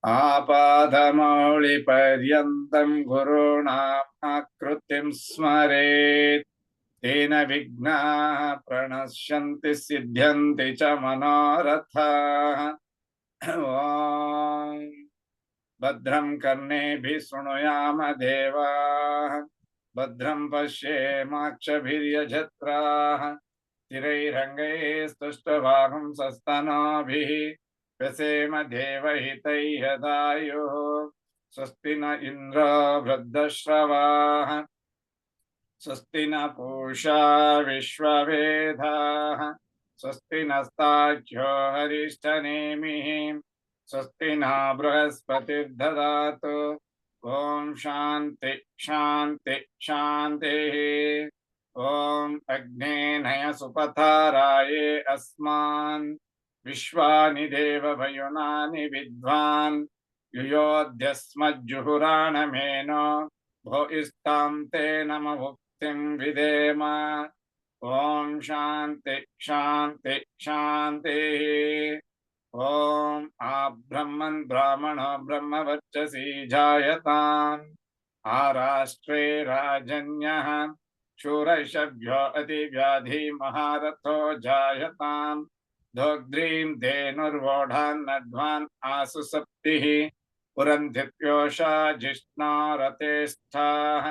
आपादमौलिपर्यन्तं गुरूणाम् आकृतिं स्मरेत् तेन विघ्नाः प्रणश्यन्ति सिद्ध्यन्ति च मनोरथाः। ॐ भद्रं कर्णेभिः शृणुयाम देवाः भद्रं पश्येमाक्षभिर्यजत्राः स्थिरैरङ्गैः स्तुष्टुवागुंसस्तनूभिः व्यसेम देवहितैः यदायुः स्वस्ति न इन्द्रो वृद्धश्रवाः स्वस्ति न पूषा विश्ववेदाः स्वस्ति नस्ताख्यो हरिष्ठनेमिः स्वस्ति न बृहस्पतिर्ददातु ॐ शान्ति शान्ति शान्तिः। ॐ अग्ने नय सुपथाराये अस्मान् विश्वानि देवभयुनानि विद्वान् युयोध्यस्मज्जुहुराणमेनो भो इष्टां ते नम मुक्तिं विदेम। ॐ शान्ति शान्ति शान्तिः। ॐ आब्रह्मन् ब्राह्मणो ब्रह्मवर्चसी जायताम् आराष्ट्रे राजन्यः शूरैषभ्यो अतिव्याधि महारथो जायताम् दोग्ध्रीं धेनुर्वोढान्नध्वान् आसु सप्तिः पुरन्धित्योषा जिष्णारतेष्ठाः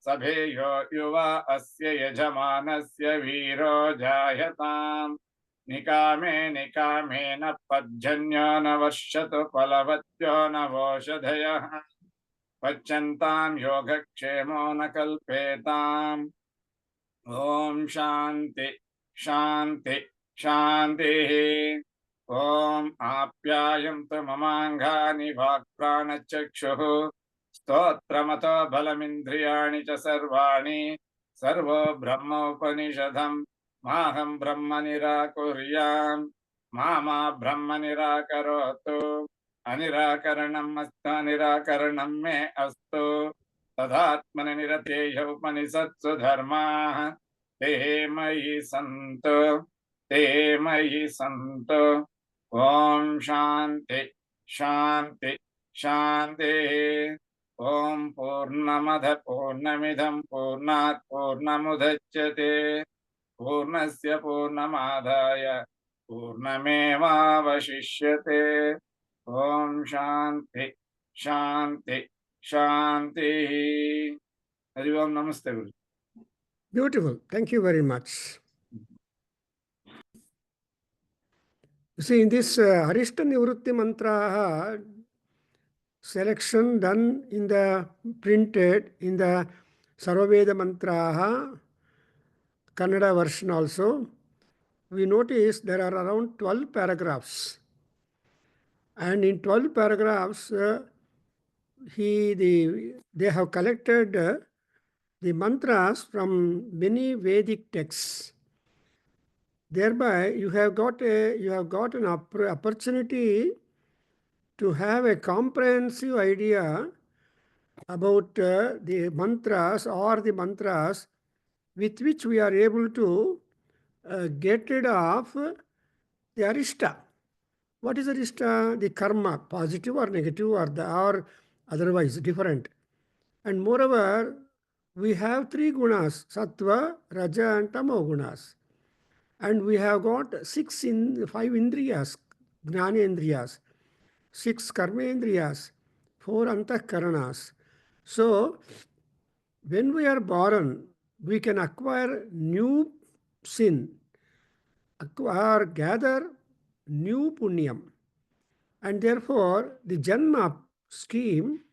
सभेयो युवा अस्य यजमानस्य वीरो जायताम् निकामे निकामेन पज्जन्यो न वर्षतु फलवत्यो न वोषधयः पच्यन्तां योगक्षेमो न कल्पेताम्। ॐ शान्ति शान्ति शान्तिः। ॐ आप्यायन्तु ममाङ्गानि वाक्प्राणचक्षुः स्तोत्रमतो बलमिन्द्रियाणि च सर्वाणि सर्वो ब्रह्मोपनिषदम् माहं ब्रह्म निराकुर्याम् मा ब्रह्म निराकरोतु अनिराकरणम् अस्तु निराकरणं मे अस्तु तदात्मनि निरतेय उपनिषत्सु धर्माः ते मयि सन्तु ते मयि सन्तु। ॐ शान्ति शान्ति शान्तिः। ॐ पूर्णमद पूर्णमिदं पूर्णात् पूर्णमुदच्यते पूर्णस्य पूर्णमादाय पूर्णमेवावशिष्यते। ॐ शान्ति शान्ति शान्तिः। हरि ओम। नमस्ते गुरु। Beautiful. Thank you very much. You see, in this Arishta Nivrutti mantra selection done in the printed in the Sarvaveda mantra Kannada version also, we notice there are around 12 paragraphs. And in 12 paragraphs, they have collected the mantras from many Vedic texts. Thereby, you have got an opportunity to have a comprehensive idea about the mantras or the mantras with which we are able to get rid of the arishta. What is arishta? The karma, positive or negative or otherwise different. And moreover, we have three gunas, sattva, raja and tamo gunas. And we have got 5 indriyas, gnana indriyas, 6 karma indriyas, 4 antahkaranas. So, when we are born, we can acquire new sin, or gather new punyam. And therefore, the Janma scheme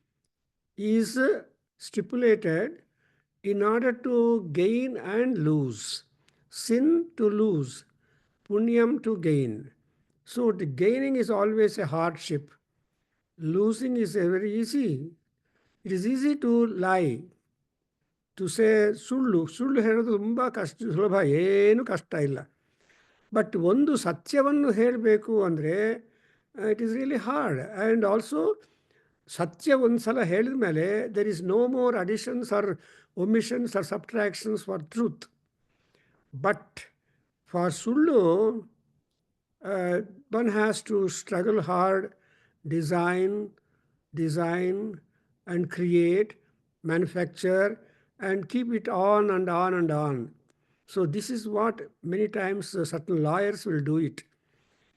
is stipulated in order to gain and lose. Sin to lose, punyam to gain. So the gaining is always a hardship. Losing is very easy. It is easy to lie. To say ಸುಳ್ಳು ಹೇಳೋದು ತುಂಬ ಸುಲಭ, ಏನು ಕಷ್ಟ ಇಲ್ಲ. But ಒಂದು ಸತ್ಯವನ್ನು ಹೇಳಬೇಕು ಅಂದರೆ it is really hard. And also ಸತ್ಯ ಒಂದು ಸಲ ಹೇಳಿದ ಮೇಲೆ there is no more additions or omissions or subtractions for truth. But for Sulu, uh, one has to struggle hard, design, design, and create, manufacture, and keep it on and on and on. So this is what many times certain lawyers will do it.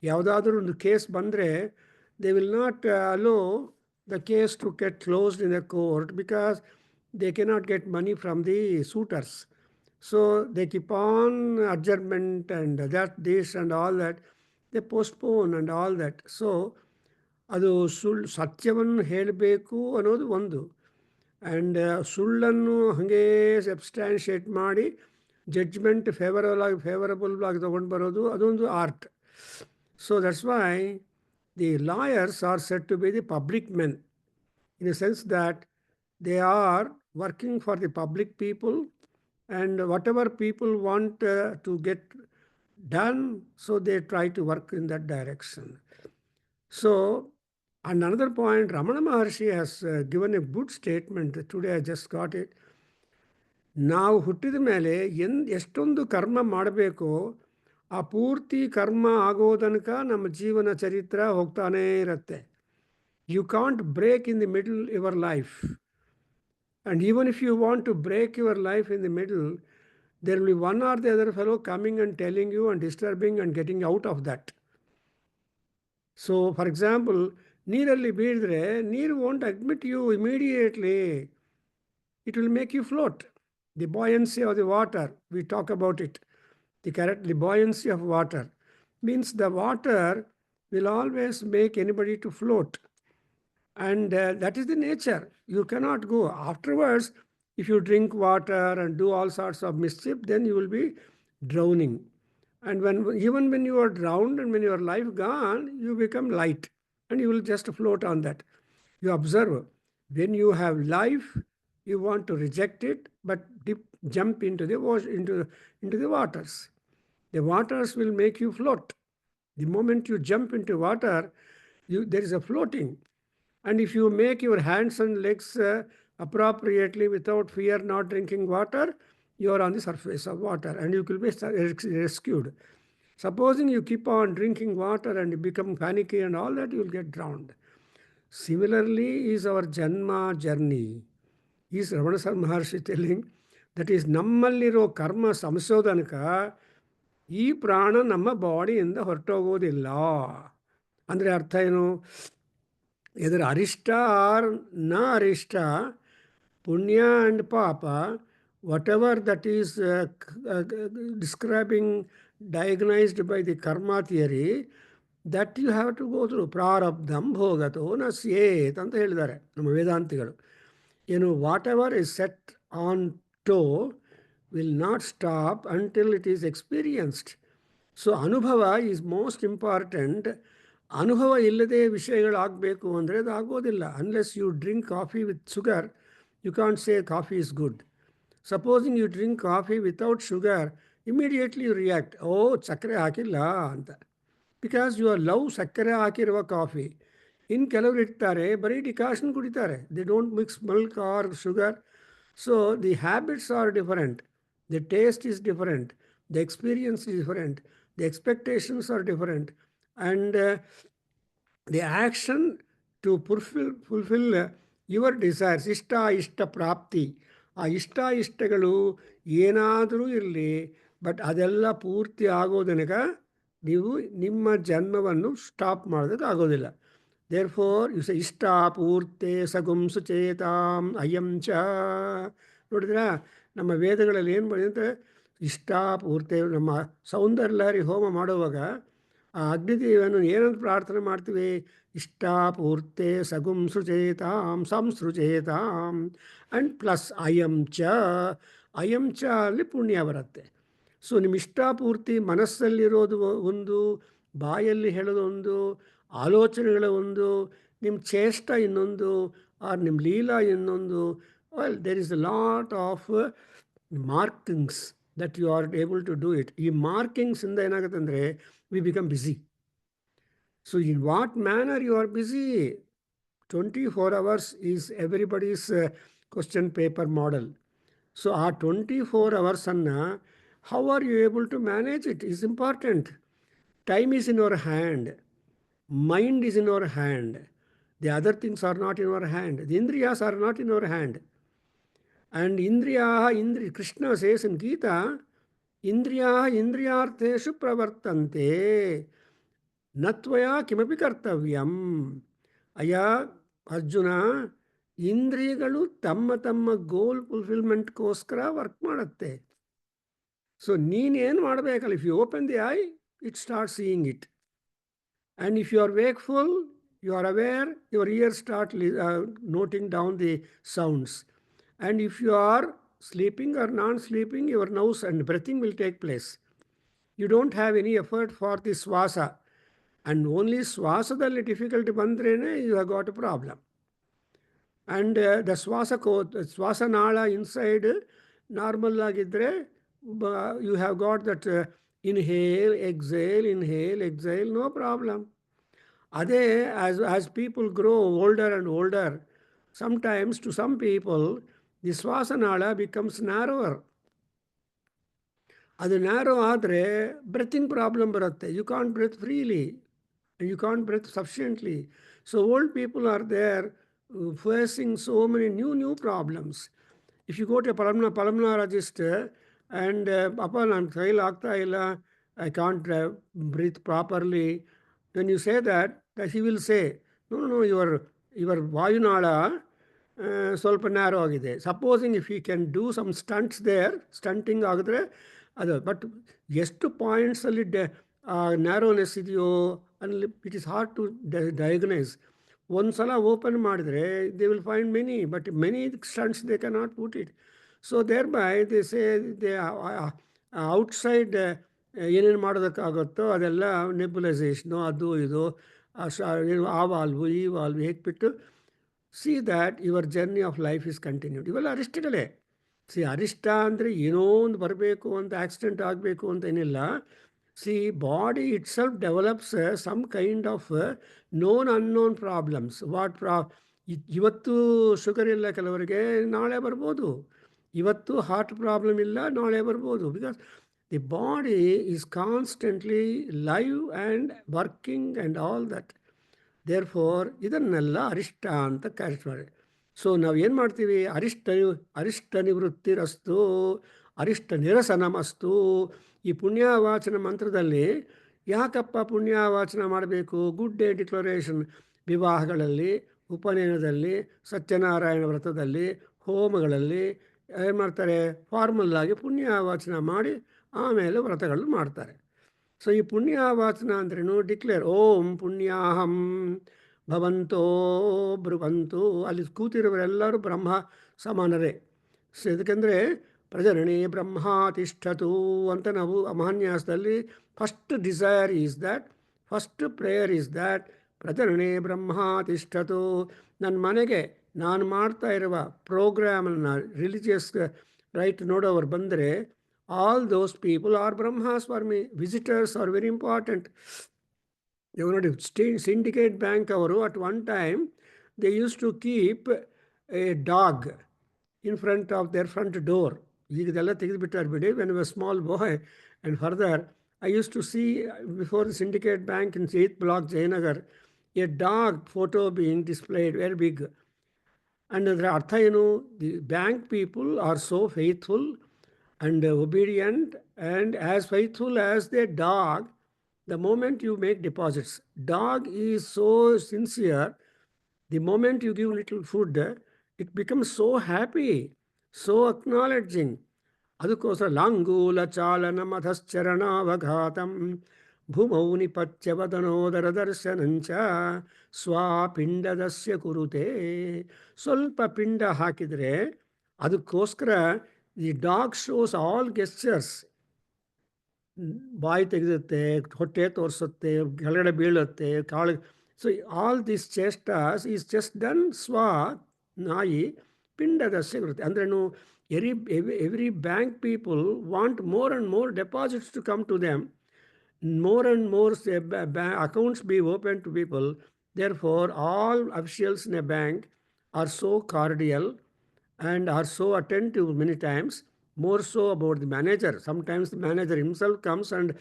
ಯಾವುದಾದ್ರೂ ಒಂದು case ಬಂದರೆ they will not allow the case to get closed in the court because they cannot get money from the suitors. So they keep on adjournment and that, this and all that. They postpone and all that. So ಅದು ಸತ್ಯವನ್ನು ಹೇಳಬೇಕು ಅನ್ನೋದು ಒಂದು, and ಸುಳ್ಳನ್ನು ಹಾಗೇ substantiate ಮಾಡಿ judgment favourable ಆಗಿ ತೊಗೊಂಡು ಬರೋದು ಅದೊಂದು art. So that's why the lawyers are said to be the public men, in the sense that they are working for the public people, and whatever people want to get done, so they try to work in that direction. So, and another point, Ramana Maharshi has given a good statement. Today I just got it. ನಾವು ಹುಟ್ಟಿದ ಮೇಲೆ ಎಷ್ಟೊಂದು ಕರ್ಮ ಮಾಡಬೇಕು, ಆ ಪೂರ್ತಿ ಕರ್ಮ ಆಗೋ ತನಕ ನಮ್ಮ ಜೀವನ ಚರಿತ್ರ ಹೋಗ್ತಾನೇ ಇರುತ್ತೆ. You can't break in the middle your life. And even if you want to break your life in the middle, there will be one or the other fellow coming and telling you and disturbing and getting out of that. So, for example, ನೀರಲ್ಲಿ ಬೀಳಿದ್ರೆ ನೀರು won't admit you immediately. It will make you float. The buoyancy of the water, we talk about it. The buoyancy of water means the water will always make anybody to float. And that is the nature. You cannot go. Afterwards, if you drink water and do all sorts of mischief, then you will be drowning. And even when you are drowned and when your life gone, you become light and you will just float on that. You observe, when you have life, you want to reject it, but jump into the waters. The waters will make you float. The moment you jump into water, there is a floating. And if you make your hands and legs appropriately without fear, not drinking water, you are on the surface of water and you will be rescued. Supposing you keep on drinking water and you become panicky and all that, you will get drowned. Similarly is our Janma journey. Is Ramana Maharshi telling that is ನಮ್ಮಲ್ಲಿರೋ ಕರ್ಮ ಸಂಶೋಧನಕ ಈ ಪ್ರಾಣ ನಮ್ಮ ಬಾಡಿಯಿಂದ ಹೊರಟೋಗೋದಿಲ್ಲ. ಅಂದರೆ ಅರ್ಥ ಏನು? either Arishta or na Arishta, Punya and Papa, whatever that is describing, diagnosed by the karma theory, that you have to go through. Prarabdham bhogato nasyet ಅಂತ ಹೇಳಿದ್ದಾರೆ ನಮ್ಮ ವೇದಾಂತಿಗಳು. ಏನು, whatever is set on toe will not stop until it is experienced. So Anubhava is most important. ಅನುಭವ ಇಲ್ಲದೆ ವಿಷಯಗಳಾಗಬೇಕು ಅಂದರೆ ಅದು ಆಗೋದಿಲ್ಲ. Unless you drink coffee with sugar, you can't say coffee is good. Supposing you drink coffee without sugar, immediately you react, ಓ ಸಕ್ಕರೆ ಹಾಕಿಲ್ಲ ಅಂತ, because you are love ಸಕ್ಕರೆ ಹಾಕಿರುವ ಕಾಫಿ. ಇನ್ನು ಕೆಲವರು ಇರ್ತಾರೆ ಬರೀ ಡಿಕಾಷನ್ ಕುಡಿತಾರೆ, they don't mix milk or sugar. So the habits are different, the taste is different, the experience is different, the expectations are different, and the action to fulfill your desires, ishta prapti, ಆ ಇಷ್ಟಗಳು ಏನಾದರೂ ಇರಲಿ, but ಅದೆಲ್ಲ ಪೂರ್ತಿ ಆಗೋದನಕ ನೀವು ನಿಮ್ಮ ಜನ್ಮವನ್ನು stop ಮಾಡೋದಕ್ಕೆ ಆಗೋದಿಲ್ಲ. ದೇರ್ಫೋರ್ ಯು ಸೆ ಇಷ್ಟ ಪೂರ್ತೆ ಸಗುಂ ಸುಚೇತಾಂ ಅಯಂ ಚ. ನೋಡಿದ್ರಾ, ನಮ್ಮ ವೇದಗಳಲ್ಲಿ ಏನು ಮಾಡಿದಂತೆ ಇಷ್ಟ ಪೂರ್ತಿ. ನಮ್ಮ ಸೌಂದರ್ಯಲಹರಿ ಹೋಮ ಮಾಡುವಾಗ ಆ ಅಗ್ನಿದೇವನು ಏನಂತ ಪ್ರಾರ್ಥನೆ ಮಾಡ್ತೀವಿ? ಇಷ್ಟ ಪೂರ್ತೆ ಸಗುಂ ಸೃಚೇತಾಂ ಸಂಸೃಚೇತಾಂ ಆ್ಯಂಡ್ ಪ್ಲಸ್ ಅಯಂ ಚ. ಅಯಂ ಚ ಅಲ್ಲಿ ಪುಣ್ಯ ಬರುತ್ತೆ. ಸೊ ನಿಮ್ಮ ಇಷ್ಟಪೂರ್ತಿ ಮನಸ್ಸಲ್ಲಿರೋದು ಒಂದು, ಬಾಯಲ್ಲಿ ಹೇಳೋದು ಒಂದು, ಆಲೋಚನೆಗಳ ಒಂದು, ನಿಮ್ಮ ಚೇಷ್ಟ ಇನ್ನೊಂದು, ಆರ್ ನಿಮ್ಮ ಲೀಲಾ ಇನ್ನೊಂದು. Well, there is a lot of markings that you are able to do it. ಈ ಮಾರ್ಕಿಂಗ್ಸಿಂದ ಏನಾಗುತ್ತೆ ಅಂದರೆ we become busy. So in what manner you are busy? 24 hours is everybody's question paper model. So ಆ 24 hours how are you able to manage it is important. Time is in our hand. Mind is in our hand. The other things are not in our hand. The indriyas are not in our hand. And Krishna says in Gita, indriyaha indriyartheshu pravartante. Natvaya kimapi kartavyam. Aya Arjuna, ಇಂದ್ರಿಯಗಳು ತಮ್ಮ ತಮ್ಮ ಗೋಲ್ ಫುಲ್ಫಿಲ್ಮೆಂಟ್ಗೋಸ್ಕರ work ಮಾಡುತ್ತೆ. So ನೀನೇನು ಮಾಡಬೇಕಲ್ಲ, if you open the eye, it start seeing it. And if you are wakeful, you are aware, your ears start noting down the sounds. And if you are sleeping or non-sleeping, your nose and breathing will take place. You don't have any effort for the swasa. And only swasadalli difficulty bandrene, you have got a problem. And the swasanala inside normal agidre, you have got that inhale, exhale, no problem. Ade, as people grow older and older, sometimes to some people, the swasanala becomes narrower. ಅದು narrow ಆದರೆ breathing problem ಬರುತ್ತೆ. You can't breathe freely and you can't breathe sufficiently. So old people are there facing so many new problems. If you go to a pulmonologist and I'm I can't breathe properly, when you say that he will say, no, your vayunala ಸ್ವಲ್ಪ narrow ಆಗಿದೆ. Supposing if you can do some stunts there, stunting ಆಗಿದ್ರೆ ಅದು. But ಎಷ್ಟು ಪಾಯಿಂಟ್ಸಲ್ಲಿ narrowness ಇದೆಯೋ ಅಲ್ಲಿ it is hard to diagnose. ಒಂದು ಸಲ ಓಪನ್ ಮಾಡಿದರೆ they will find many stunts they cannot put it. So thereby they say they outside ಏನೇನು ಮಾಡೋದಕ್ಕಾಗುತ್ತೋ ಅದೆಲ್ಲ ನೆಬುಲೈಸೇಷನು, ಅದು ಇದು ಆ ವಾಲ್ವು ಈ ವಾಲ್ವು ಹೇಗ್ಬಿಟ್ಟು see that your journey of life is continued. ಇವೆಲ್ಲ ಅರಿಷ್ಟಗಳೇ. ಅರಿಷ್ಟ ಅಂದರೆ ಏನೋ ಒಂದು ಬರಬೇಕು ಅಂತ, ಆಕ್ಸಿಡೆಂಟ್ ಆಗಬೇಕು ಅಂತ ಏನಿಲ್ಲ. Body itself develops some kind of known unknown problems. ಇವತ್ತು ಶುಗರ್ ಇಲ್ಲ ಕೆಲವರಿಗೆ, ನಾಳೆ ಬರ್ಬೋದು. ಇವತ್ತು ಹಾರ್ಟ್ ಪ್ರಾಬ್ಲಮ್ ಇಲ್ಲ, ನಾಳೆ ಬರ್ಬೋದು. Because the body is constantly live and working and all that. Therefore ಇದನ್ನೆಲ್ಲ ಅರಿಷ್ಟ ಅಂತ ಕರೆಸ್ತಾರೆ. ಸೊ ನಾವು ಏನು ಮಾಡ್ತೀವಿ, ಅರಿಷ್ಟ ನಿವೃತ್ತಿರಸ್ತು, ಅರಿಷ್ಟ ನಿರಸನಮಸ್ತು. ಈ ಪುಣ್ಯವಾಚನ ಮಂತ್ರದಲ್ಲಿ ಯಾಕಪ್ಪ ಪುಣ್ಯವಾಚನ ಮಾಡಬೇಕು? ಗುಡ್ ಡೇ ಡಿಕ್ಲರೇಷನ್, ವಿವಾಹಗಳಲ್ಲಿ, ಉಪನಯನದಲ್ಲಿ, ಸತ್ಯನಾರಾಯಣ ವ್ರತದಲ್ಲಿ, ಹೋಮಗಳಲ್ಲಿ ಏನು ಮಾಡ್ತಾರೆ, ಫಾರ್ಮಲ್ಲಾಗಿ ಪುಣ್ಯವಾಚನ ಮಾಡಿ ಆಮೇಲೆ ವ್ರತಗಳು ಮಾಡ್ತಾರೆ. ಸೊ ಈ ಪುಣ್ಯವಾಚನ ಅಂದ್ರೇನು? ಡಿಕ್ಲೇರ್ ಓಂ ಪುಣ್ಯಾಹಂ ಭವಂತೋ ಬ್ರುವಂತು. ಅಲ್ಲಿ ಕೂತಿರುವರೆಲ್ಲರೂ ಬ್ರಹ್ಮ ಸಮಾನರೇ. ಸೊ ಇದಕ್ಕೆಂದರೆ ಪ್ರಜನನೇ ಬ್ರಹ್ಮ ತಿಷ್ಠತು ಅಂತ ನಾವು ಮಹಾನ್ಯಾಸದಲ್ಲಿ first desire is that, first prayer is that ಪ್ರಜನನೇ ಬ್ರಹ್ಮ ತಿಷ್ಠತು. ನನ್ನ ಮನೆಗೆ ನಾನು ಮಾಡ್ತಾ ಇರುವ ಪ್ರೋಗ್ರಾಮನ್ನು ರಿಲಿಜಿಯಸ್ ರೈಟ್ ನೋಡೋರು ಬಂದರೆ, all those people are Brahmas for me. Visitors are very important. You know, Syndicate Bank ಅವರು at one time they used to keep a dog in front of their front door. ಈಗದೆಲ್ಲ ತೆಗೆದುಬಿಟ್ಟಾರೆ ಬಿಡಿ. When I was a small boy and further, I used to see before the Syndicate Bank in 8th block Jayanagar a dog photo being displayed very big. And ಅದರ ಅರ್ಥ ಏನು? The bank people are so faithful and obedient and as faithful as their dog the moment you make deposits. Dog is so sincere. The moment you give little food, it becomes so happy, so acknowledging. ಅದಕ್ಕೋಸ್ಕರ ಲಾಂಗೂಲ ಚಾಲನ ಮಧಶ್ಚರಣಾವಘಾತಂ ಭೂಮೌ ನಿಪತ್ಯವದನೋದರ ದರ್ಶನಂಚ ಸ್ವಾಪಿಂಡದಸ್ಯ ಕುರುತೆ. ಸ್ವಲ್ಪ ಪಿಂಡ ಹಾಕಿದರೆ ಅದಕ್ಕೋಸ್ಕರ the dog shows all gestures. ಬಾಯಿ ತೆಗೆದುತ್ತೆ, ಹೊಟ್ಟೆ ತೋರಿಸುತ್ತೆ, ಕೆಳಗಡೆ ಬೀಳುತ್ತೆ, ಕಾಳು. ಸೊ ಆಲ್ ದಿಸ್ ಚೇಷ್ಟಸ್ ಈಸ್ ಜಸ್ಟ್ ಡನ್ ಸ್ವ ನಾಯಿ ಪಿಂಡದಸ್ಯ ಕುರುತೆ. ಅಂದ್ರೇನು? Every bank people want more and more deposits to come to them. more and more accounts be open to people. Therefore, all officials in a bank are so cordial and are so attentive many times, more so about the manager. Sometimes the manager himself comes and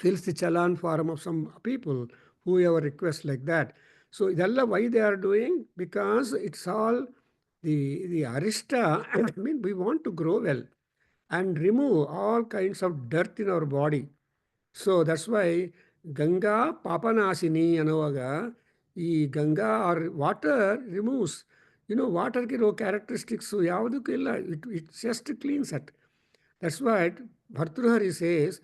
fills the challan form of some people, whoever requests like that. So idella why they are doing? Because it's all the Arishta. I mean, we want to grow well and remove all kinds of dirt in our body. So that's why Ganga Papanasini Anavaga, Ganga or water removes. Water ki characteristics yavuduku illa. It just cleans it. That's why Bhartrihari says,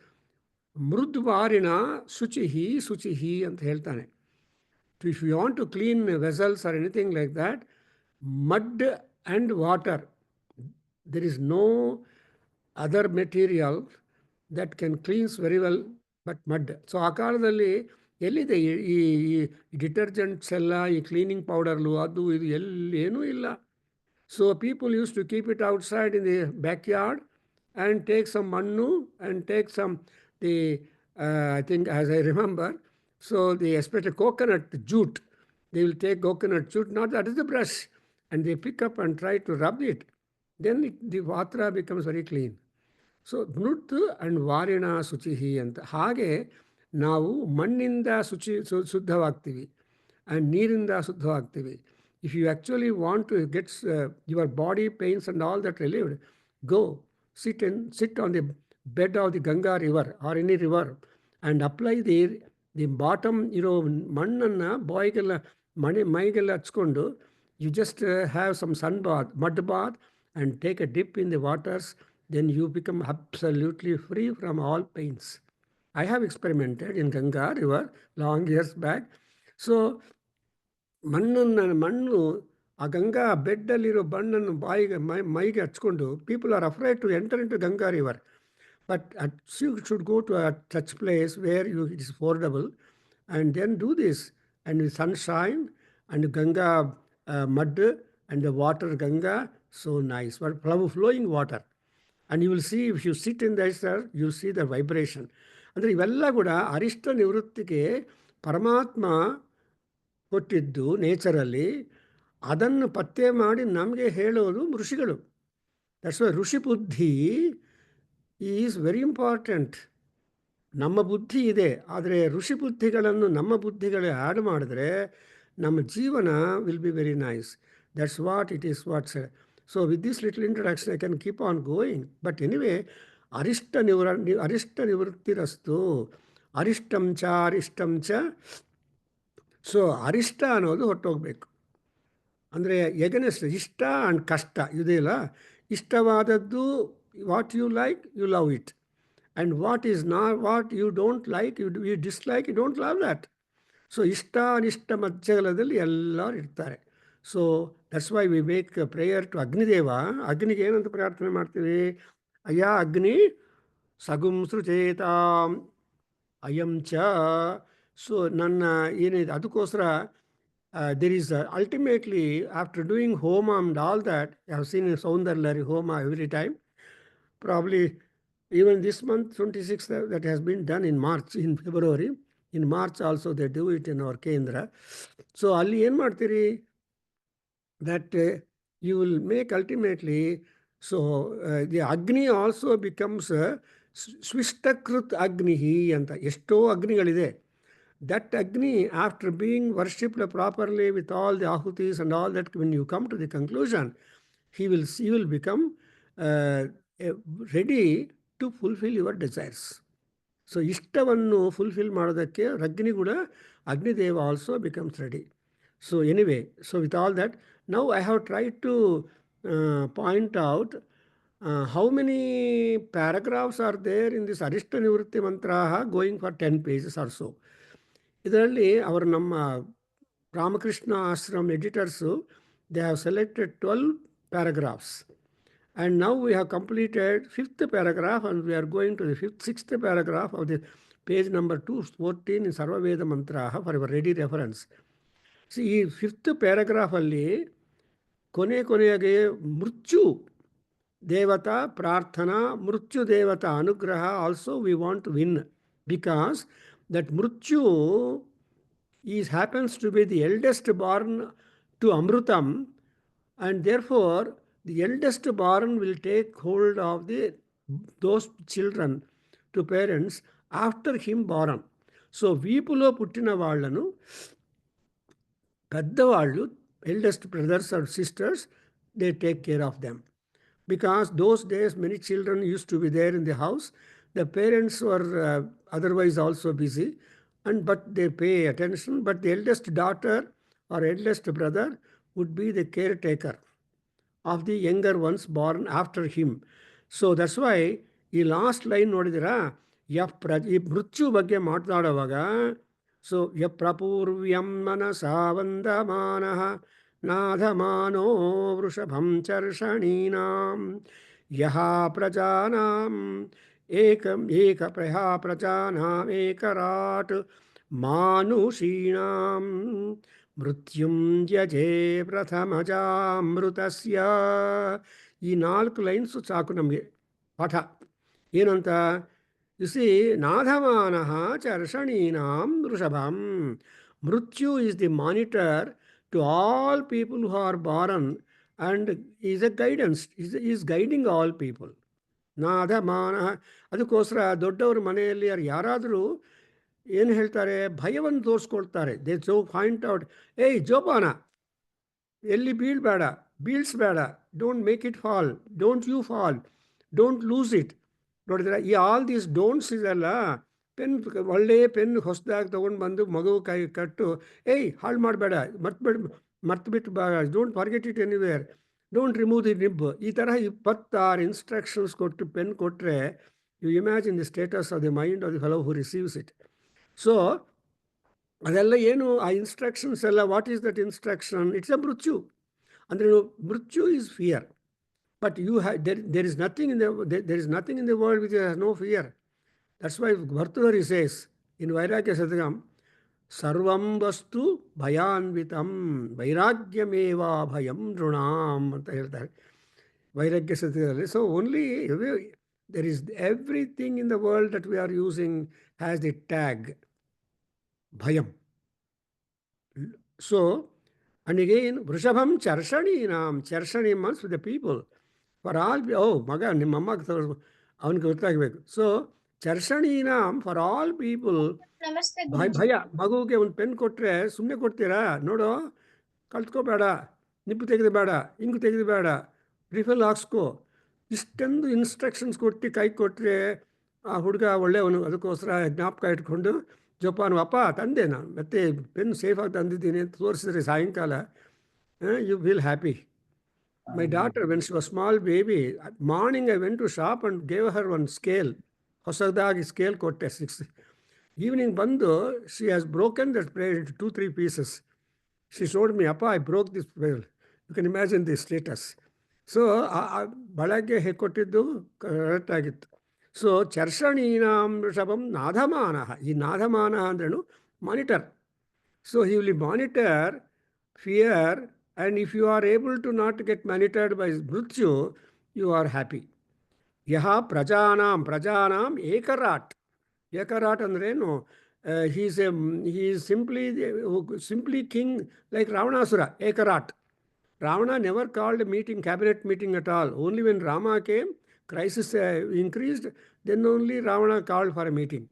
Mrudvarina Suchihi anta ಹೇಳ್ತಾನೆ. So if you want to clean vessels or anything like that, mud and water, there is no other material that can cleanse very well but mud. So ಆ ಕಾಲದಲ್ಲಿ ಎಲ್ಲಿದೆ ಈ detergents ಎಲ್ಲ, ಈ cleaning ಪೌಡರ್ಲು ಅದು ಇದು ಏನೂ ಇಲ್ಲ. So people used to keep it outside in the backyard and take some mannu and take some, I think as I remember, so the especially coconut jute, they will take coconut jute, not that is the brush, and they pick up and try to rub it. Then the vatra becomes very clean. So ಮೃತ್ and ವಾರಿಣ ಶುಚಿಹಿ ಅಂತ. ಹಾಗೆ ನಾವು ಮಣ್ಣಿಂದ ಶುದ್ಧವಾಗ್ತೀವಿ and ನೀರಿಂದ ಶುದ್ಧವಾಗ್ತೀವಿ. If you actually want to gets your body pains and all that relieved, go sit on the bed of the Ganga river or any river and apply the bottom ಇರೋ ಮಣ್ಣನ್ನು ಮೈಗೆಲ್ಲ ಹಚ್ಕೊಂಡು, you just have some sun bath, mud bath and take a dip in the waters. Then you become absolutely free from all pains. I have experimented in Ganga river long years back. So ಮಣ್ಣು ಆ ಗಂಗಾ ಬೆಡ್ಡಲ್ಲಿರೋ ಬಣ್ಣನ್ನು ಮೈಗೆ ಹಚ್ಕೊಂಡು, people are afraid to enter into Ganga river. But you should go to a such place where it is affordable and then do this. And with sunshine and Ganga mud and the water Ganga, so nice. But flowing water. And you will see, if you sit in there, sir, you see the vibration. ಅಂದರೆ ಇವೆಲ್ಲ ಕೂಡ ಅರಿಷ್ಟ ನಿವೃತ್ತಿಗೆ ಪರಮಾತ್ಮ ಕೊಟ್ಟಿದ್ದು ನೇಚರಲ್ಲಿ, ಅದನ್ನು ಪತ್ತೆ ಮಾಡಿ ನಮಗೆ ಹೇಳೋದು ಋಷಿಗಳು. ದಟ್ಸ್ ವೈ ಋಷಿ ಬುದ್ಧಿ ಈಸ್ ವೆರಿ ಇಂಪಾರ್ಟೆಂಟ್. ನಮ್ಮ ಬುದ್ಧಿ ಇದೆ, ಆದರೆ ಋಷಿ ಬುದ್ಧಿಗಳನ್ನು ನಮ್ಮ ಬುದ್ಧಿಗಳೇ ಆ್ಯಡ್ ಮಾಡಿದ್ರೆ ನಮ್ಮ ಜೀವನ will be very nice. That's what it is what's. So with this little introduction, I can keep on going. But anyway, Arishta Nivrutti rastu. Arishtam cha. So Arishta ಅನ್ನೋದು ಹೊಟ್ಟೋಗ್ಬೇಕು. ಅಂದರೆ ಎಗನೆಸ್ಟ್ ಇಷ್ಟ ಆ್ಯಂಡ್ ಕಷ್ಟ ಇದೆಯಲ್ಲ, ಇಷ್ಟವಾದದ್ದು what you like, you love it. And what you don't like, you dislike, you don't love that. So ಇಷ್ಟ ಅನಿಷ್ಟ ಮಧ್ಯದಲ್ಲಿ ಎಲ್ಲರೂ ಇರ್ತಾರೆ. So that's why we make prayer to Agnideva. ಅಗ್ನಿಗೆ ಏನಂತ ಪ್ರಾರ್ಥನೆ ಮಾಡ್ತೀವಿ? ಅಯ್ಯ ಅಗ್ನಿ ಸಗುಂ ಸೃಚೇತಾಂ ಅಯಂ ಚ. ಸೊ ನನ್ನ ಏನಿದೆ ಅದಕ್ಕೋಸ್ಕರ there is ultimately, after doing homa and all that, I have seen in Soundarlari homa every time. Probably even this month 26th that has been done in March, in February. In March also they do it in our Kendra. So ಅಲ್ಲಿ ಏನು ಮಾಡ್ತೀರಿ? That you will make ultimately, so the Agni also becomes Swishtakrut Agnihi anta. Esto Agnigalide. That Agni, after being worshipped properly with all the ahutis and all that, when you come to the conclusion, he will become ready to fulfill your desires. So Ishtavannu fulfill ಮಾಡೋದಕ್ಕೆ Agni ಕೂಡ Agnideva also becomes ready. So anyway, so with all that, now I have tried to point out how many paragraphs are there in this Arishta Nivrutti Mantraha, going for 10 pages or so. ಇದರಲ್ಲಿ ಅವರು ನಮ್ಮ Ramakrishna Ashram editors, they have selected 12 paragraphs. And now we have completed 5th paragraph and we are going to the 6th paragraph of the page number 214 in Sarvaveda Mantraha for your ready reference. See, ಈ 5th paragraph ಅಲ್ಲಿ ಕೊನೆಗೆ ಮೃತ್ಯು ದೇವತಾ ಪ್ರಾರ್ಥನಾ, ಮೃತ್ಯು ದೇವತಾ ಅನುಗ್ರಹ also we want to win, because that Mrityu happens to be the eldest born to Amrutam, and therefore the eldest born will take hold of those children to parents after him born. So వీపులో పుట్టిన వాళ్ళను పెద్దవాళ్ళు, eldest brothers or sisters, they take care of them. Because those days many children used to be there in the house. The parents were otherwise also busy, but they pay attention. But the eldest daughter or eldest brother would be the caretaker of the younger ones born after him. So that's why ಈ last line ನೋಡಿದಿರಾ, ಈ ಮೃತ್ಯು ಬಗ್ಗೆ ಮಾತನಾಡುವಾಗ, so ಪ್ರಪೂರ್ವ್ಯಂ ಮನಸಾ ವಂದಮಾನಃ ನಾಧಮಾನೋ ವೃಷಭಂ ಚರ್ಷಣೀನಾಂ ಯಹ ಪ್ರಜಾನಾಂ ಪ್ರಜಾನಾಂ ಏಕರಾಟ್ ಮಾನುಷೀಣಾಂ ಮೃತ್ಯುಂ ತ್ಯಜೇ ಪ್ರಥಮಜಾಮೃತಸ್ಯ. ಈ 4 lines ಸಾಕು ನಮಗೆ ಪಾಠ. ಏನಂತ? ಸಿ ನಾಧಮಾನಃ ಚರ್ಷಣೀನಾಂ ವೃಷಭಂ. Mrityu is the monitor to all people who are born and is a guidance, is guiding all people. ನಾಧಮಾನಃ. ಅದಕ್ಕೋಸ್ಕರ ದೊಡ್ಡವ್ರ ಮನೆಯಲ್ಲಿ ಯಾರಾದರೂ ಏನು ಹೇಳ್ತಾರೆ, ಭಯವನ್ನು ತೋರಿಸ್ಕೊಳ್ತಾರೆ. ದೇ ಸೋ ಪಾಯಿಂಟ್ ಔಟ್, ಏಯ್ ಜೋಪಾನ, ಎಲ್ಲಿ ಬೀಳ್ಸ್ಬೇಡ, don't make it fall, don't you fall, don't lose it. ನೋಡಿದ್ರೆ ಈ ಆಲ್ ದೀಸ್ ಡೋಂಟ್ಸ್ ಇದೆಲ್ಲ, ಪೆನ್, ಒಳ್ಳೆಯ ಪೆನ್ ಹೊಸದಾಗಿ ತೊಗೊಂಡು ಬಂದು ಮಗು ಕೈ ಕಟ್ಟು, ಏಯ್ ಹಾಳು ಮಾಡಬೇಡ, ಮರ್ತ್ಬಿಟ್ಟು don't forget it anywhere, don't remove the nib. ಈ ಥರ 26 ಇನ್ಸ್ಟ್ರಕ್ಷನ್ಸ್ ಕೊಟ್ಟು ಪೆನ್ ಕೊಟ್ಟರೆ, you imagine the status of the mind of the fellow who receives it. So ಅದೆಲ್ಲ ಏನು ಆ ಇನ್ಸ್ಟ್ರಕ್ಷನ್ಸ್ ಎಲ್ಲ, what is that instruction? It's a mrityu. ಅಂದರೆ mrityu is fear. But there is nothing in the world which has no fear. That's why Bhartudari says in Vairagya Satakam, Sarvam vastu bhayanvitam vairagyameva bhayam drunam anta ಹೇಳ್ತಾರೆ Vairagya Satakam. So only there is everything in the world that we are using has the tag bhayam. So, and again, Vrishabham charshaninam. Charshani means with the people. For all, ಮಗ ನಿಮ್ಮ ಅಮ್ಮಗೆ ಅವನಿಗೆ ಗೊತ್ತಾಗಬೇಕು. So ಚರ್ಷಣೀನಾಂ, for all people. ಭಯ. ಮಗುವಿಗೆ ಒಂದು pen ಕೊಟ್ಟರೆ ಸುಮ್ಮನೆ ಕೊಡ್ತೀರಾ? ನೋಡು, ಕಲ್ತ್ಕೋಬೇಡ, ನಿಪ್ಪು ತೆಗೆದು ಬೇಡ, ಇಂಗು ತೆಗೆದು ಬೇಡ, ರಿಫಿಲ್ ಹಾಕ್ಸ್ಕೋ, ಇಷ್ಟೊಂದು ಇನ್ಸ್ಟ್ರಕ್ಷನ್ಸ್ ಕೊಟ್ಟು ಕೈ ಕೊಟ್ಟರೆ ಆ ಹುಡುಗ ಒಳ್ಳೆಯವನು. ಅದಕ್ಕೋಸ್ಕರ ಜ್ಞಾಪಕ ಇಟ್ಕೊಂಡು, ಜೋಪಾನು ಅಪ್ಪ ತಂದೆ, ನಾನು ಮತ್ತೆ ಪೆನ್ ಸೇಫಾಗಿ ತಂದಿದ್ದೀನಿ ಅಂತ ತೋರಿಸಿದ್ರೆ ಸಾಯಂಕಾಲ, you will happy. My daughter, when she was small baby, morning I went to shop and gave her one scale. ಹೊಸದಾಗಿ ಸ್ಕೇಲ್ ಕೊಟ್ಟೆ 6. ಈವ್ನಿಂಗ್ ಬಂದು, she has broken that plate into 2-3 pieces. She showed me, Appa, I broke this plate. You can imagine the status. So ಬೆಳಗ್ಗೆ ಕೊಟ್ಟಿದ್ದು correct ಆಗಿತ್ತು. So ಚರ್ಷಣೀನಾಂ ವೃಷಭಂ ನಾಧಮಾನಃ. ಈ ನಾಧಮಾನಃ ಅಂದ್ರೇನು? Monitor. So he will monitor fear. And if you are able to not get monitored by mrityu, you are happy. Yaha prajanam ekarat. Ekarat andrenu, he is simply king like Ravanasura. Ekarat. Ravana never called a meeting, cabinet meeting at all. Only when Rama came, crisis increased, then only Ravana called for a meeting.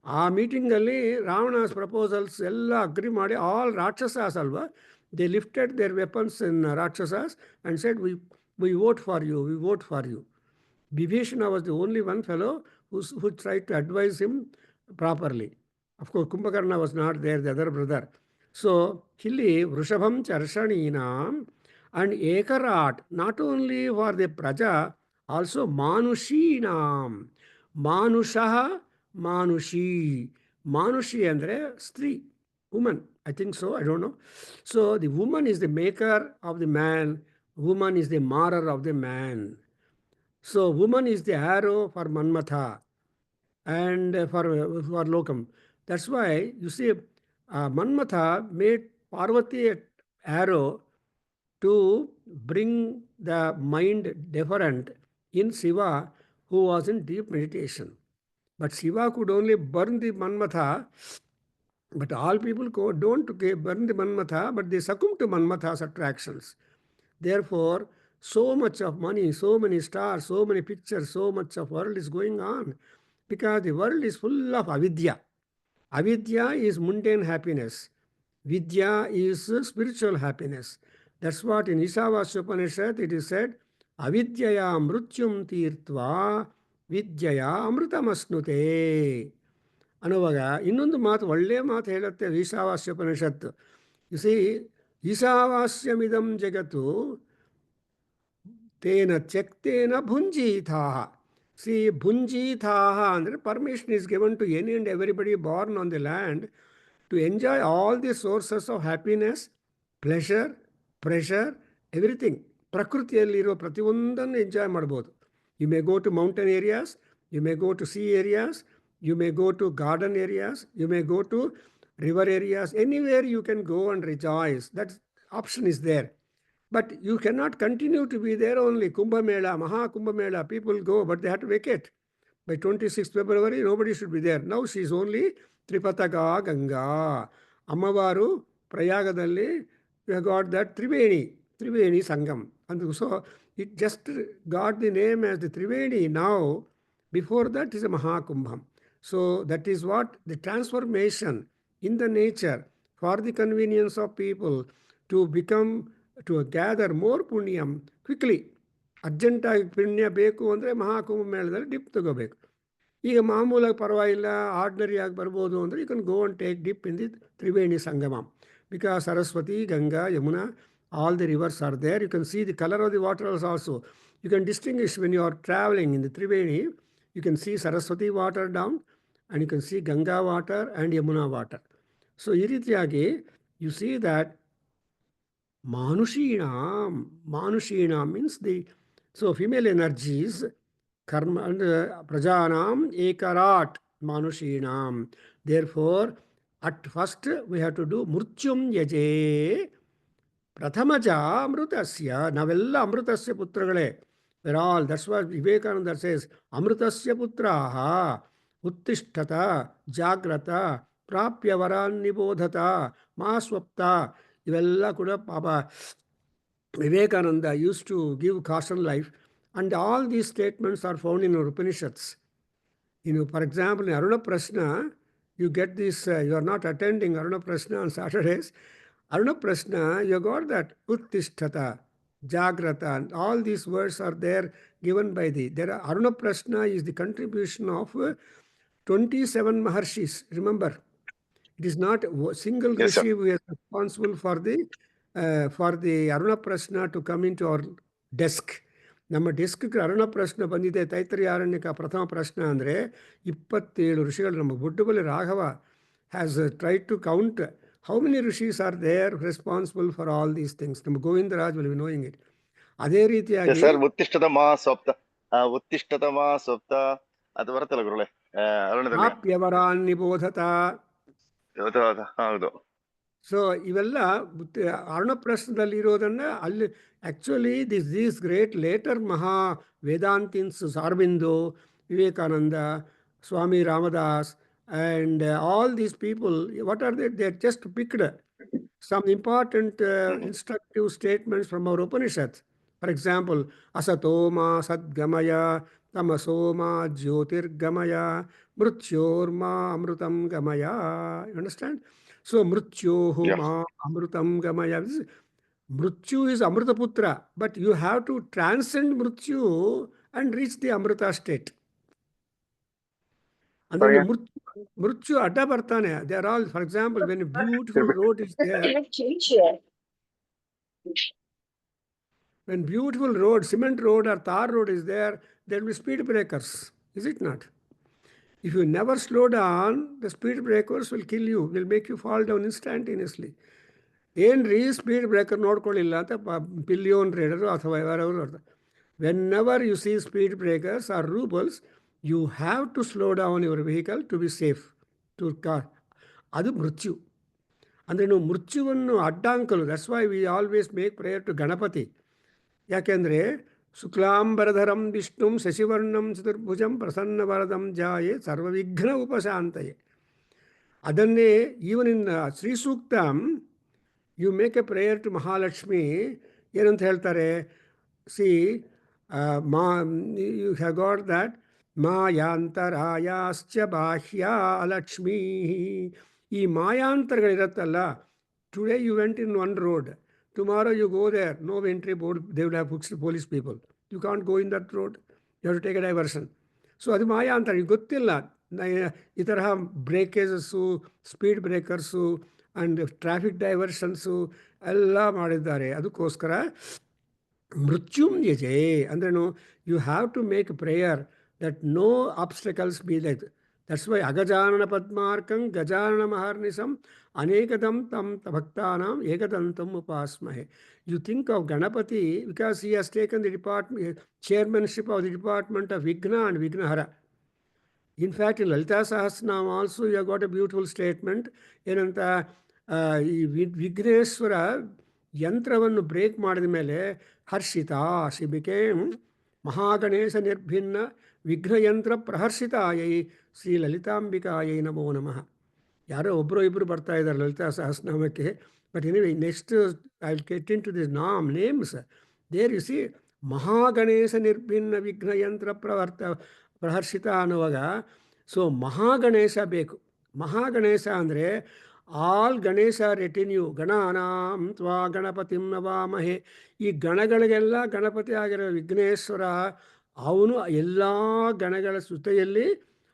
ಆ ಮೀಟಿಂಗಲ್ಲಿ ರಾವಣಾಸ್ proposals ಎಲ್ಲ agri ಮಾಡಿ, all ರಾಕ್ಷಸಾಸ್ ಅಲ್ವಾ, they lifted their weapons in Rakshasas and said, we vote for you, we vote for you. Vibhishana was the only one fellow who tried to advise him properly. Of course, Kumbhakarna was not there, the other brother. So, Hilli, Vrishabham Charshaninam and Ekarat, not only for the Praja, also Manushinam. Manushaha, Manushi. Manushi andre Stri, woman. I think so, I don't know. So the woman is the maker of the man, woman is the marrer of the man. So woman is the arrow for Manmatha and for Lokam. That's why you see Manmatha made Parvati an arrow to bring the mind deferent in Shiva, who was in deep meditation. But Shiva could only burn the Manmatha. But all people don't burn the Manmatha, but they succumb to Manmatha's attractions. Therefore, so much of money, so many stars, so many pictures, so much of world is going on because the world is full of avidya. Avidya is mundane happiness. Vidya is spiritual happiness. That's what in Ishavasya Upanishad it is said, avidyaya mrutyum tirtva vidyaya amrutamasnute. ಅನ್ನುವಾಗ ಇನ್ನೊಂದು ಮಾತು ಒಳ್ಳೆಯ ಮಾತು ಹೇಳುತ್ತೆ ಈಶಾವಾಸ್ಯ ಉಪನಿಷತ್ತು. U C ಈಶಾವಾಸ್ಯಮಿದಂ ಜಗತ್ತು ತೇನ ತ್ಯಕ್ತೇನ ಭುಂಜೀತಾಹ. C ಭುಂಜೀತಾಹ ಅಂದರೆ permission is given to any and everybody born on the land to enjoy all the sources of happiness, pleasure, pressure, everything. ಪ್ರಕೃತಿಯಲ್ಲಿರೋ ಪ್ರತಿಯೊಂದನ್ನು ಎಂಜಾಯ್ ಮಾಡ್ಬೋದು. You may go to mountain areas, you may go to sea areas, you may go to garden areas, you may go to river areas, anywhere you can go and rejoice. That option is there. But you cannot continue to be there only. Kumbh Mela, Maha Kumbh Mela, people go, but they have to vacate. By 26th February, nobody should be there. Now she is only Tripataga Ganga. Ammavaru, Prayagadalli, we have got that Triveni Sangam. And so it just got the name as the Triveni now. Before that is a Mahakumbham. So that is what the transformation in the nature for the convenience of people to gather more punyam quickly. ಅರ್ಜೆಂಟಾಗಿ ಪುಣ್ಯ ಬೇಕು ಅಂದರೆ ಮಹಾಕುಂಭ ಮೇಳದಲ್ಲಿ drip ತಗೋಬೇಕು. ಈಗ ಮಾಮೂಲಾಗಿ ಪರವಾಗಿಲ್ಲ, ಆರ್ಡಿನರಿಯಾಗಿ ಬರ್ಬೋದು ಅಂದರೆ you can go and take dip in the Triveni Sangamam. Because Saraswati, Ganga, Yamuna, all the rivers are there. You can see the color of the water also. You can distinguish when you are traveling in the Triveni. You can see Saraswati water down, and you can see Ganga water and Yamuna water. So, ಈ ರೀತಿಯಾಗಿ you see that Manushinam means the, so female energies, karma and prajanam ekarat Manushinam. Therefore, at first we have to do murtyum yaje prathamaja amrutasya. Navella amrutasya putragale. We're all, that's what Vivekananda says, amrutasya putraha uttishtata jagrata prapya varan nibodhata maswapta. Ivella kuda Papa Vivekananda used to give caution life, and all these statements are found in our Upanishads. For example, in Aruna Prashna, you get this, you are not attending Aruna Prashna on Saturdays. Aruna Prashna, you got that Uttishtata, Jagrata, and all these words are there given by Aruna Prashna is the contribution of 27 Maharshis. Remember, it is not a single Yes, Rishi who is responsible for the Aruna Prashna to come into our desk. ನಮ್ಮ ಡೆಸ್ಕ್ಗೆ ಅರುಣ ಪ್ರಶ್ನೆ ಬಂದಿದೆ, ತೈತ್ರಿಯಾರಣ್ಯಕ ಪ್ರಥಮ ಪ್ರಶ್ನೆ ಅಂದರೆ 27 ಋಷಿಗಳು. ನಮ್ಮ Buddubali Raghava has tried to count how many rishis are there responsible for all these things. ನಮ್ಮ Govindaraj will be knowing it. ಅದೇ ರೀತಿಯಾಗಿ ಸರ್ ಉತ್ತಿಷ್ಠತ ಮಾ ಸ್ವಪ್ತ ಅದು ಬರುತ್ತಲ್ಲ ಗುರುಳೆ ಅರುಣದಲ್ಲಿ ಆಪ್ಯವರಾನ್ ನಿಬೋಧತ. ಹೌದು. ಸೊ ಇವೆಲ್ಲ ಅರುಣ ಪ್ರಶ್ನದಲ್ಲಿ ಇರೋದನ್ನು ಅಲ್ಲಿ ಆ್ಯಕ್ಚುಲಿ ದೀಸ್ ಗ್ರೇಟ್ ಲೇಟರ್ ಮಹಾ ವೇದಾಂತಿನ್ಸ್, Aurobindo, Vivekananda, Swami Ramadas, and all these people, what are they? They just picked some important instructive statements from our Upanishads. For example, asatoma sadgamaya, tamasoma jyotirgamaya, mrityorma amrutam gamaya. You understand? So mrityohu ma amrutam gamaya. Mrityu is Amrutaputra, but you have to transcend Mrityu and reach the Amrita state. And then Mrityu adda bartane. They are all, for example, when a beautiful road is there, when beautiful road, cement road or tar road is there, there will be speed breakers. Is it not? If you never slow down, the speed breakers will kill you, will make you fall down instantaneously. ಏನ್ರಿ speed breaker ನೋಡ್ಕೊಳ್ಳಿಲ್ಲ ಅಂತ pillion rider ಅಥವಾ ಯಾರವರು. Whenever you see speed breakers are rubbles, you have to slow down your vehicle to be safe to car. ಅದು ಮೃತ್ಯು. ಅಂದರೆ ನೀವು ಮೃತ್ಯುವನ್ನು ಅಡ್ಡಾಂಕಲು. That's why we always make prayer to Ganapati. ಯಾಕೆಂದರೆ ಶುಕ್ಲಾಂಬರಧರಂ ವಿಷ್ಣುಂ ಶಶಿವರ್ಣಂ ಚತುರ್ಭುಜಂ ಪ್ರಸನ್ನವರದಂ ಜಾಯೇ ಸರ್ವವಿಘ್ನ ಉಪಶಾಂತಯೇ. ಅದನ್ನೇ even in Shri Suktam you make a prayer to Mahalakshmi. ಏನಂತ ಹೇಳ್ತಾರೆ? See you have got that ಮಾಯಾಂತರಾಯಾಶ್ಚ ಬಾಹ್ಯ ಲಕ್ಷ್ಮೀ. ಈ ಮಾಯಾಂತರಗಳಿರತ್ತಲ್ಲ, today you went in one road, tomorrow you go there, no entry board, they will have police people, you can't go in that road, you have to take a diversion. So ಅದು ಮಾಯಾಂತರ, ಈಗ ಗೊತ್ತಿಲ್ಲ. ಈ ತರಹ breakages, speed breakers and traffic diversions ಎಲ್ಲ ಮಾಡಿದ್ದಾರೆ. ಅದಕ್ಕೋಸ್ಕರ ಮೃತ್ಯುಂ ಯಜೆ ಅಂದ್ರೇನು, you have to make prayer that no obstacles be like. That's why ಅಗಜಾನನ ಪದ್ಮಾರ್ಕಂ ಗಜಾನನ ಮಹರ್ನಿಶಂ ಅನೇಕದಂ ತಂ ಭಕ್ತಾನಾಂ ಏಕದಂತಂ ಉಪಾಸ್ಮಹೆ. You think of Ganapati because he has taken the chairmanship of the Department of Vigna and Vignahara. In fact, in Lalita Sahasranam also you have got a beautiful statement. ಏನಂತ, ಈ ವಿಘ್ನೇಶ್ವರ ಯಂತ್ರವನ್ನು ಬ್ರೇಕ್ ಮಾಡಿದ ಮೇಲೆ ಹರ್ಷಿತ, ಶಿ ಬಿಕೇಮ್ ಮಹಾಗಣೇಶ ನಿರ್ಭಿನ್ನ ವಿಘ್ನಯಂತ್ರ ಪ್ರಹರ್ಷಿತಾಯೈ ಶ್ರೀ ಲಲಿತಾಂಬಿಕಾಯೈ ನಮೋ ನಮಃ. ಯಾರೋ ಒಬ್ಬರು ಇಬ್ಬರು ಬರ್ತಾ ಇದ್ದಾರೆ ಲಲಿತಾ ಸಹಸ್ರನಾಮಕ್ಕೆ. But anyway, next I will get into this names. There you see ಮಹಾಗಣೇಶ ನಿರ್ಭಿನ್ನ ವಿಘ್ನಯಂತ್ರ ಪ್ರಹರ್ಷಿತ ಅನ್ನುವಾಗ, ಸೊ ಮಹಾಗಣೇಶ ಬೇಕು. ಮಹಾಗಣೇಶ ಅಂದರೆ ಆಲ್ ಗಣೇಶ ರೆಟಿನ್ಯೂ, ಗಣಾನಾಂ ತ್ವಾ ಗಣಪತಿಂ ನವಾಮಹೆ. ಈ ಗಣಗಳಿಗೆಲ್ಲ ಗಣಪತಿ ಆಗಿರೋ ವಿಘ್ನೇಶ್ವರ, ಅವನು ಎಲ್ಲ ಗಣಗಳ ಸುತೆಯಲ್ಲಿ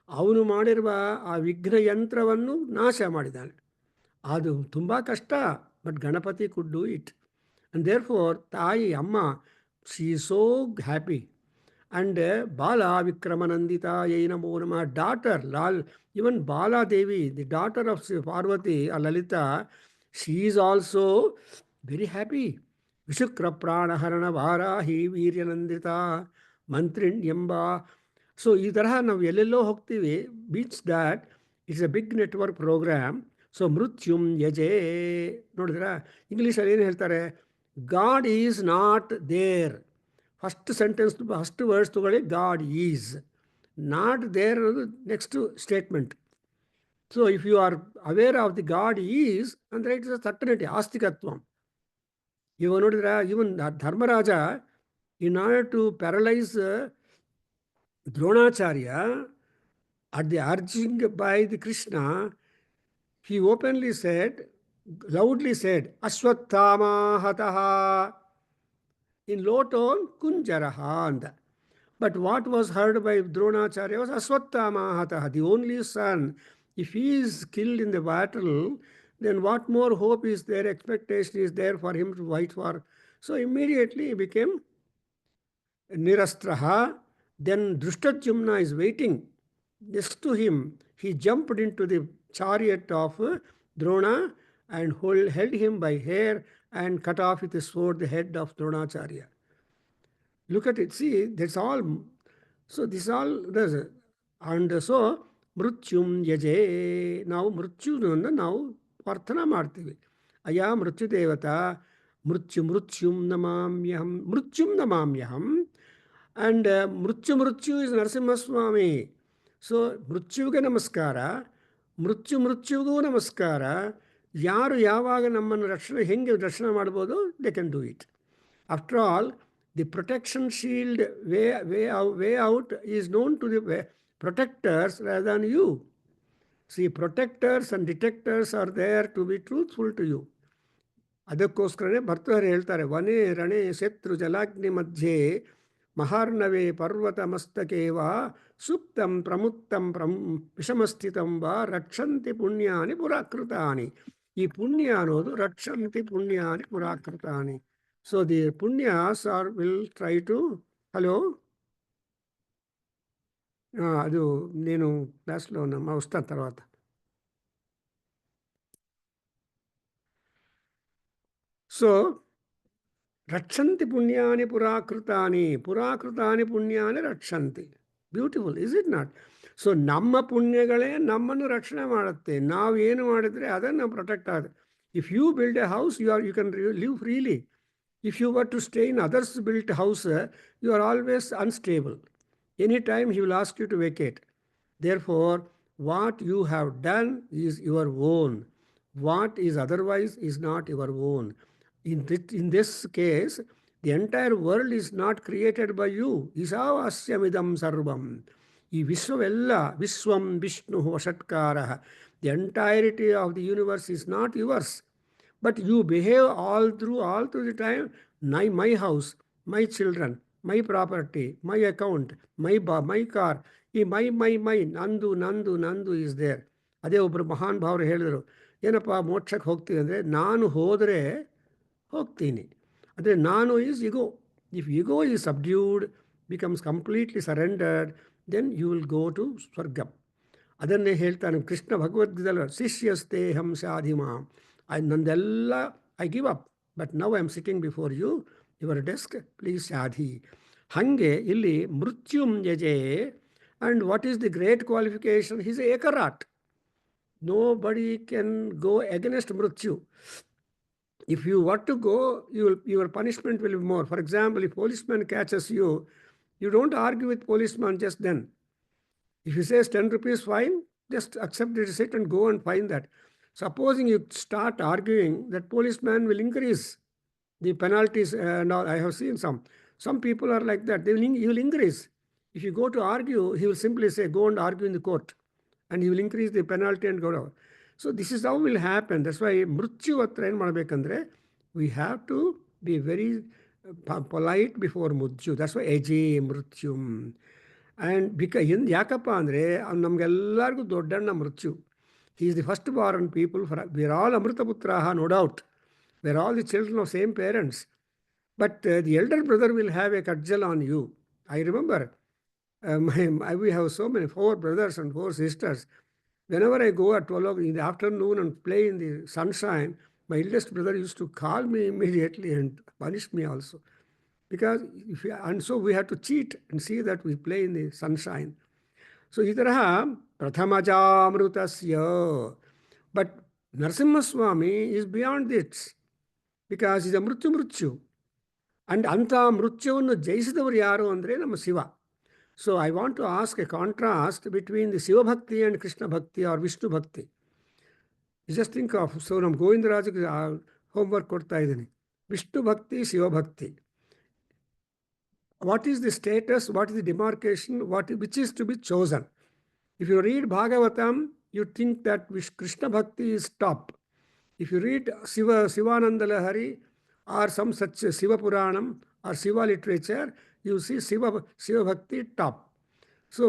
ಅವನು ಮಾಡಿರುವ ಆ ವಿಘ್ನ ಯಂತ್ರವನ್ನು ನಾಶ ಮಾಡಿದ್ದಾನೆ. ಅದು ತುಂಬ ಕಷ್ಟ, but Ganapati could do it. And therefore ತಾಯಿ ಅಮ್ಮ, she is so happy. And ಬಾಲಾ ವಿಕ್ರಮನಂದಿತಾಯೈ ನಮೋ ನಮಃ. Daughter even Bala Devi, the daughter of Parvati or Lalita, she is also very happy. Vishukra Pranaharana Varahi Viryanandita Mantrin Yamba. So ಈ ತರಹ ನಾವು ಎಲ್ಲೆಲ್ಲೋ ಹೋಗ್ತೀವಿ. Beats that it's a big network program. So ಮೃತ್ಯುಂ ಯಜೆ ನೋಡಿದ್ರಾ, ಇಂಗ್ಲೀಷಲ್ಲಿ ಏನು ಹೇಳ್ತಾರೆ, God is not there. First sentence, first words ತಗೊಳ್ಳಿ, ಗಾಡ್ ಈಸ್ ನಾಟ್ ದೇರ್ ಅನ್ನೋದು next statement. So if you are aware of the God is ಅಂದರೆ it's a certainty, ಆಸ್ತಿಕತ್ವ. ಇವಾಗ ನೋಡಿದ್ರೆ even Dharmaraja, in order to paralyse Dronacharya, at the urging by the Krishna, he openly said, loudly said, Ashwathama hataha, in low tone, Kunjaraha. But what was heard by Dronacharya was Ashwathama hataha, the only son. If he is killed in the battle, then what more hope is there, expectation is there for him to fight for? So immediately he became Nirastraha. Then Drishtadyumna is waiting next to him. He jumped into the chariot of Drona and held him by hair and cut off with his sword the head of Dronacharya. Look at it. See, that's all. So this all does. And so ಮೃತ್ಯುಂ ಯಜೆ, ನಾವು ಮೃತ್ಯುವನ್ನು ನಾವು ಪ್ರಾರ್ಥನಾ ಮಾಡ್ತೀವಿ. ಅಯಾ ಮೃತ್ಯು ದೇವತಾ ಮೃತ್ಯುಂ ನಮಾಮ್ಯಹಂ, ಮೃತ್ಯುಂ ನಮಾಮ್ಯಹಂ. And Mrityu is Narasimhaswamy. So ಮೃತ್ಯುವಿಗೆ ನಮಸ್ಕಾರ, ಮೃತ್ಯುವಿಗೂ ನಮಸ್ಕಾರ. ಯಾರು ಯಾವಾಗ ನಮ್ಮನ್ನು ಹೆಂಗೆ ರಕ್ಷಣೆ ಮಾಡ್ಬೋದು, they can do it. After all, the protection shield way out is known to the protectors rather than you. See, protectors and detectors are there to be truthful to you. ಅದಕ್ಕೋಸ್ಕರನೇ ಭರ್ತರು ಹೇಳ್ತಾರೆ, ವನೇ ರಣೇ ಶತ್ರು ಜಲಾಗ್ನಿ ಮಧ್ಯೆ ಮಹಾರ್ಣವೇ ಪರ್ವತ ಮಸ್ತಕೇವ ಸುಪ್ತಂ ಪ್ರಮುಕ್ತಂ ವಿಷಮಸ್ಥಿತಂ ವಾ ರಕ್ಷಂತಿ ಪುಣ್ಯಾನಿ ಪುರಾಕೃತಾನಿ. ಈ ಪುಣ್ಯ ಅನ್ನೋದು ರಕ್ಷಂತಿ ಪುಣ್ಯಾನಿ ಪುರಾಕೃತಾನಿ. So the punyas are will try to, hello, ಅದು నేను క్లాస్లో ఉన్నా, వస్తాను తర్వాత. సో రక్షంతి పుణ్యాని పురాకృతాని, పురాకೃತಾನಿ ಪುಣ್ಯಾನಿ ರಕ್ಷಂತಿ. Beautiful, is it not? So ನಮ್ಮ ಪುಣ್ಯಗಳೇ ನಮ್ಮನ್ನು ರಕ್ಷಣೆ ಮಾಡುತ್ತೆ. ನಾವು ಏನು ಮಾಡಿದರೆ ಅದನ್ನು ಪ್ರೊಟೆಕ್ಟ್ ಆಗುತ್ತೆ. If you build a house, you can live freely. If you were to stay in others built house, you are always unstable. Anytime he will ask you to vacate. Therefore, what you have done is your own. What is otherwise is not your own. In this case, the entire world is not created by you. Isavasyamidam sarvam. ಈ ವಿಶ್ವವೆಲ್ಲ ವಿಶ್ವಂ ವಿಷ್ಣು ವಷಟ್ಕಾರ, the entirety of the universe is not yours, but you behave all through the time. My house, my children, my property, my account, my car, ಈ my ನಂದು ನಂದು ನಂದು is there. ಅದೇ ಒಬ್ಬರು ಮಹಾನ್ ಭಾವರು ಹೇಳಿದರು, ಏನಪ್ಪ ಮೋಕ್ಷಕ್ಕೆ ಹೋಗ್ತೀವಿ ಅಂದರೆ, ನಾನು ಹೋದರೆ ಹೋಗ್ತೀನಿ. ಅಂದರೆ ನಾನು is ego. If ego is subdued, becomes completely surrendered, then you will go to swargam. ಅದನ್ನೇ ಹೇಳ್ತಾನೆ ಕೃಷ್ಣ ಭಗವದ್ಗೀತೆಯಲ್ಲಿ, ಶಿಷ್ಯಸ್ತೇಹಂ ಸಾಧಿಮಾಂ. ನಂದೆಲ್ಲ I give up, but now I am sitting before you, your desk, please ಸಾಧಿ. ಹಾಗೆ ಇಲ್ಲಿ ಮೃತ್ಯುಂ ಯಜೆ. And what is the great qualification? He's ಏಕರಾಟ್. Nobody can go against mrityu. If you want to go, your punishment will be more. For example, if policeman catches you, you don't argue with policeman just then. If he says 10 rupees fine, just accept the receipt and go and find that. Supposing you start arguing, that policeman will increase the penalties and all. I have seen some people are like that. He will increase. If you go to argue, he will simply say, go and argue in the court, and he will increase the penalty and go down. So this is how will happen. That's why mrityu hatra ಏನು ಮಾಡಬೇಕಂದ್ರೆ, we have to be very polite before mrityu. That's why ಅಜೇ ಮೃತ್ಯುಂ. And ಯಾಕಪ್ಪ ಅಂದರೆ ನಮಗೆಲ್ಲರಿಗೂ ದೊಡ್ಡಣ್ಣ ಮೃತ್ಯು. He is the first born people. We are all Amritaputraha, no doubt. We are all the children of same parents. But the elder brother will have a kajjal on you. I remember we have so many, 4 brothers and 4 sisters. Whenever I go at 12 o'clock in the afternoon and play in the sunshine, my eldest brother used to call me immediately and punish me also. Because and so we had to cheat and see that we play in the sunshine. So idaraha prathamajamrutasya. But Narasimha Swami is beyond this, because he's a mrityu. And anta mrityavannu jayisidavaru yaru andre nama Shiva. So I want to ask a contrast between the Shiva Bhakti and Krishna Bhakti or Vishnu Bhakti. You just think of, so nam Govindarajaga homework ಕೊಡ್ತಾ ಇದ್ದೀನಿ. Vishnu Bhakti, Shiva Bhakti. What is the status? What is the demarcation? Which is to be chosen? If you read Bhagavatam, you think that Krishna Bhakti is top. If you read Shivananda Lahari or some such Shiva Puranam or Shiva literature, you see Shiva Bhakti top. So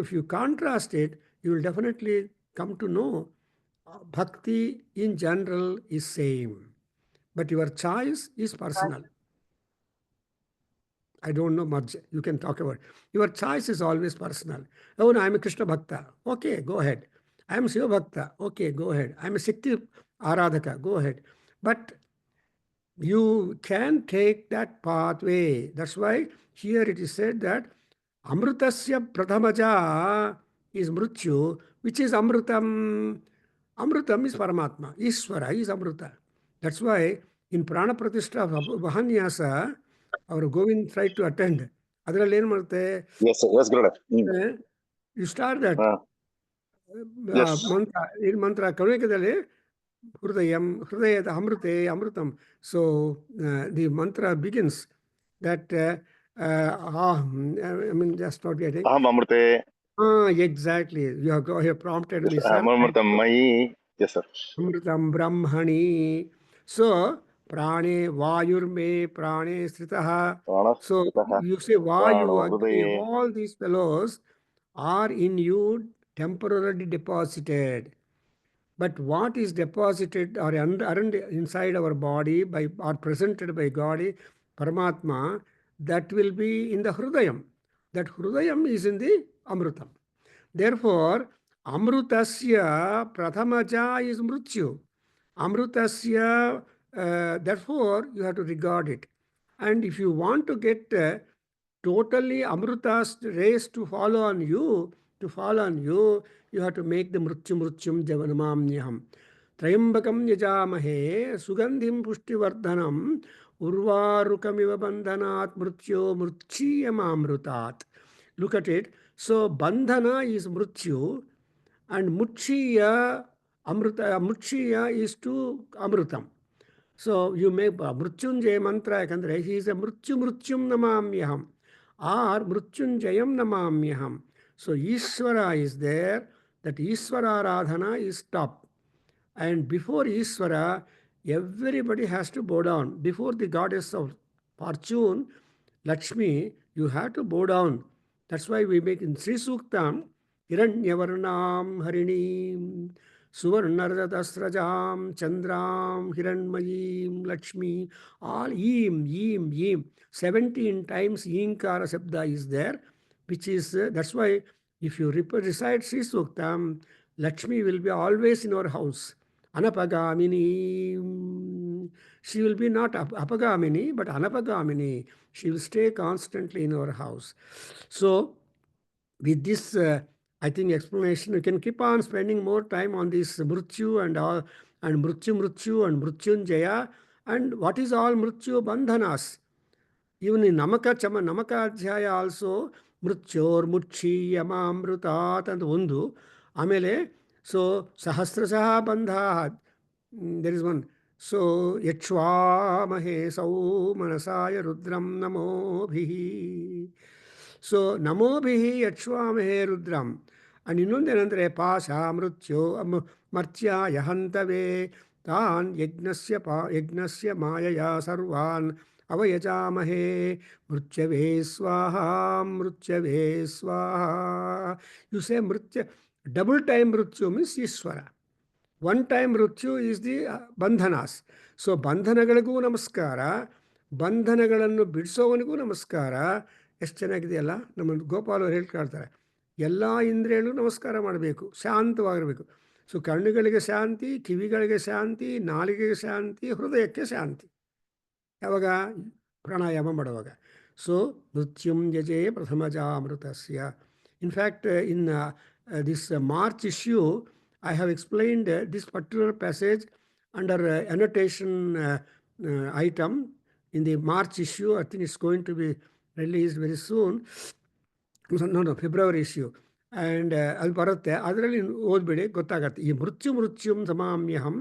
if you contrast it, you will definitely come to know Bhakti in general is same. But your choice is personal. I don't know much. You can talk about it. Your choice is always personal. Oh, no, I am a Krishna Bhakta. Okay, go ahead. I am Shiva Bhakta. Okay, go ahead. I am a Shakti Aradhaka. Go ahead. But you can take that pathway. That's why here it is said that Amrutasya Prathamaja is Mrityu, which is Amrutam. Amrutam is Paramatma. Ishvara is Amruta. That's why in Prana Pratishtha Vahanyasa, our Govind tried to attend. ಅದರಲ್ಲಿ ಏನು ಮಾಡುತ್ತೆ? Yes, Gurudev. You start that Yes. ಮಂತ್ರ ಕೌಣಿಕದಲ್ಲಿ ಹೃದಯದ ಅಮೃತಂ. So the mantra begins that I mean, just not getting. Aham Amrute. Exactly. You have prompted me, sir. Amritam Mayi. Yes, sir. Amritam Brahmani. So prane vayurme prane stritaha. So you say vayu, agni, all these fellows are in you temporarily deposited. But what is deposited or inside our body or presented by God, Paramatma, that will be in the Hrudayam. That Hrudayam is in the Amrutam. Therefore, Amrutasya Prathamaja is Mrityu. Amrutasya, therefore, you have to regard it. And if you want to get totally Amruta's race to fall on you, you have to make the mrutyum javanamamnyaham. Trayambakam yajamahe sugandhim pushtivardhanam urvarukamiva bandhanat mrutyamamrutat. Look at it. So bandhana is mrityu and mutshiya is to amrutam. So you make mrutyunjaya mantra yakandre he is a mrutyum namamyaham or mrutyunjayam namamyaham. So Ishvara is there, that Ishvara Aradhana is top. And before Ishvara, everybody has to bow down. Before the goddess of fortune, Lakshmi, you have to bow down. That's why we make in Sri Suktam, Hiranyavarnam Harinim, Suvarnaradastrajam, Chandram, Hiranmayim, Lakshmi, all Yim, Yim, Yim. 17 times Yinkara Sabda is there, which is, that's why if you recite Sri Suktam, Lakshmi will be always in our house. Anapagamini. She will be not apagamini, but anapagamini. She will stay constantly in our house. So, with this, I think explanation, you can keep on spending more time on this mrityu and all, and mrityu and mrityunjaya, and what is all mrityu bandhanas. Even in Namaka Adhyaya also, Mrityor, Muchi, Yamamrutat and Undu. Amele, so Sahasrasaha Bandha, there is one. So Yachwa Mahe Sau Manasaya Rudram Namo Bhihi. So Namo Bhihi Yachwa Mahe Rudram. And ಇನ್ನೊಂದೇನೆಂದರೆ ಪಾಶ ಮೃತ್ಯು ಮರ್ತ್ಯ ಯಹಂತವೇ ತಾನ್ ಯಜ್ಞಸ್ಯ ಮಾಯಯ ಸರ್ವಾನ್ ಅವಯಜಾಮಹೇ ಮೃತ್ಯವೇ ಸ್ವಾಹಾ ಮೃತ್ಯವೇ ಸ್ವಾಹಾ. You say mritya, double time mrityu means Ishvara. One time mrityu is the bandhanas. So ಬಂಧನಗಳಿಗೂ ನಮಸ್ಕಾರ, ಬಂಧನಗಳನ್ನು ಬಿಡಿಸೋವನಿಗೂ ನಮಸ್ಕಾರ. ಎಷ್ಟು ಚೆನ್ನಾಗಿದೆಯಲ್ಲ, ನಮ್ಮ ಗೋಪಾಲ್ ಅವರು ಹೇಳ್ಕೊಳ್ತಾರೆ, ಎಲ್ಲ ಇಂದ್ರಿಯಗಳು ನಮಸ್ಕಾರ ಮಾಡಬೇಕು, ಶಾಂತವಾಗಿರಬೇಕು. ಸೊ ಕಣ್ಣುಗಳಿಗೆ ಶಾಂತಿ, ಕಿವಿಗಳಿಗೆ ಶಾಂತಿ, ನಾಲಿಗೆಗೆ ಶಾಂತಿ, ಹೃದಯಕ್ಕೆ ಶಾಂತಿ. ಯಾವಾಗ ಪ್ರಾಣಾಯಾಮ ಮಾಡುವಾಗ. So ಮೃತ್ಯುಂಜಯೇ ಪ್ರಥಮಜಾಮೃತಸ್ಯ. In fact, in this March issue, I have explained this particular passage under annotation item in the March issue. I think it's going to be released very soon. No, February issue. And ಅದು ಬರುತ್ತೆ, ಅದರಲ್ಲಿ ಓದ್ಬೇಡಿ, ಗೊತ್ತಾಗತ್ತೆ. ಈ ಮೃತ್ಯುಂ ಸಮಾಮ್ಯಹಂ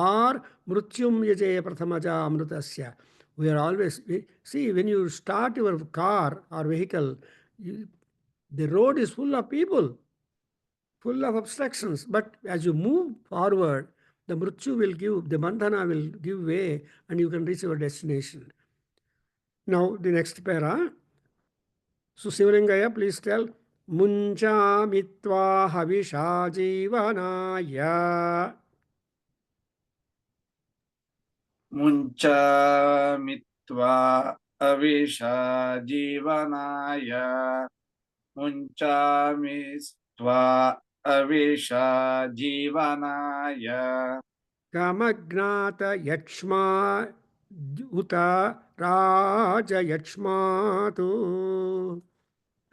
R ಮೃತ್ಯುಂ ಯಜೇ ಪ್ರಥಮಜ ಅಮೃತಸ್ಯ. We are always, see, when you start your car or vehicle, the road is full of people, full of obstructions. But as you move forward, the mrityu will give, the bandhana will give way, and you can reach your destination. Now, the next para. So, Sivalingaya, please tell. Munchamitva havisha jivanaya. Munchamitva avisha jivanaya. Munchamitva avisha jivanaya. Kamagnata yachma uta raja yachmatu.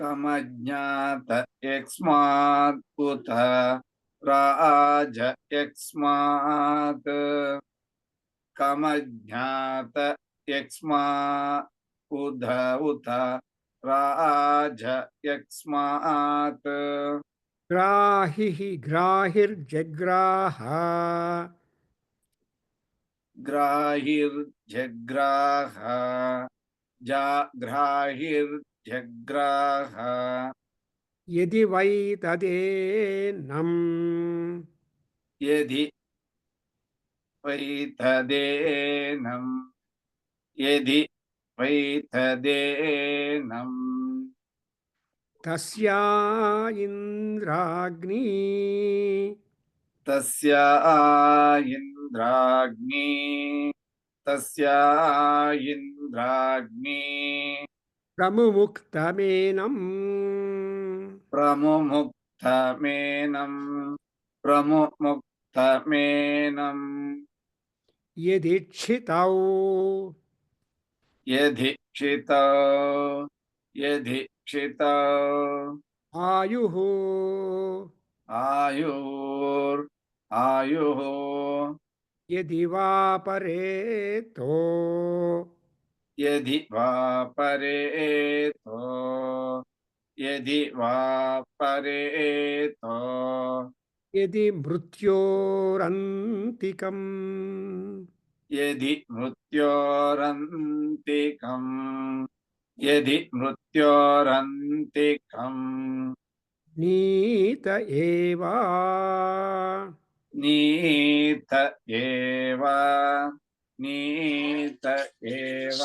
Kamajnata yaksmat uta raja yaksmat. Kamajnata yaksmat uta raja yaksmat. Grahihi grahir jagraha. Grahir jagraha. Grahir jagraha. Yadi vai tadenam. Yadi vaitadenam. Yadi vaitadenam. Tasya indragni. Tasya indragni. Tasya indragni. Pramumukhtamenam. Pramumukhtamenam. Pramumukhtamenam. Yadikshitau. Yadikshitau. Yadikshitau. Ayuhu. Ayur. Ayuhu. Yadivapareto. Yadi vapareto. Yadi vapareto. Yadi mrutyorantikam. Yadi mrutyorantikam. Yadi mrutyorantikam. Nita eva. नीत एव नीत एव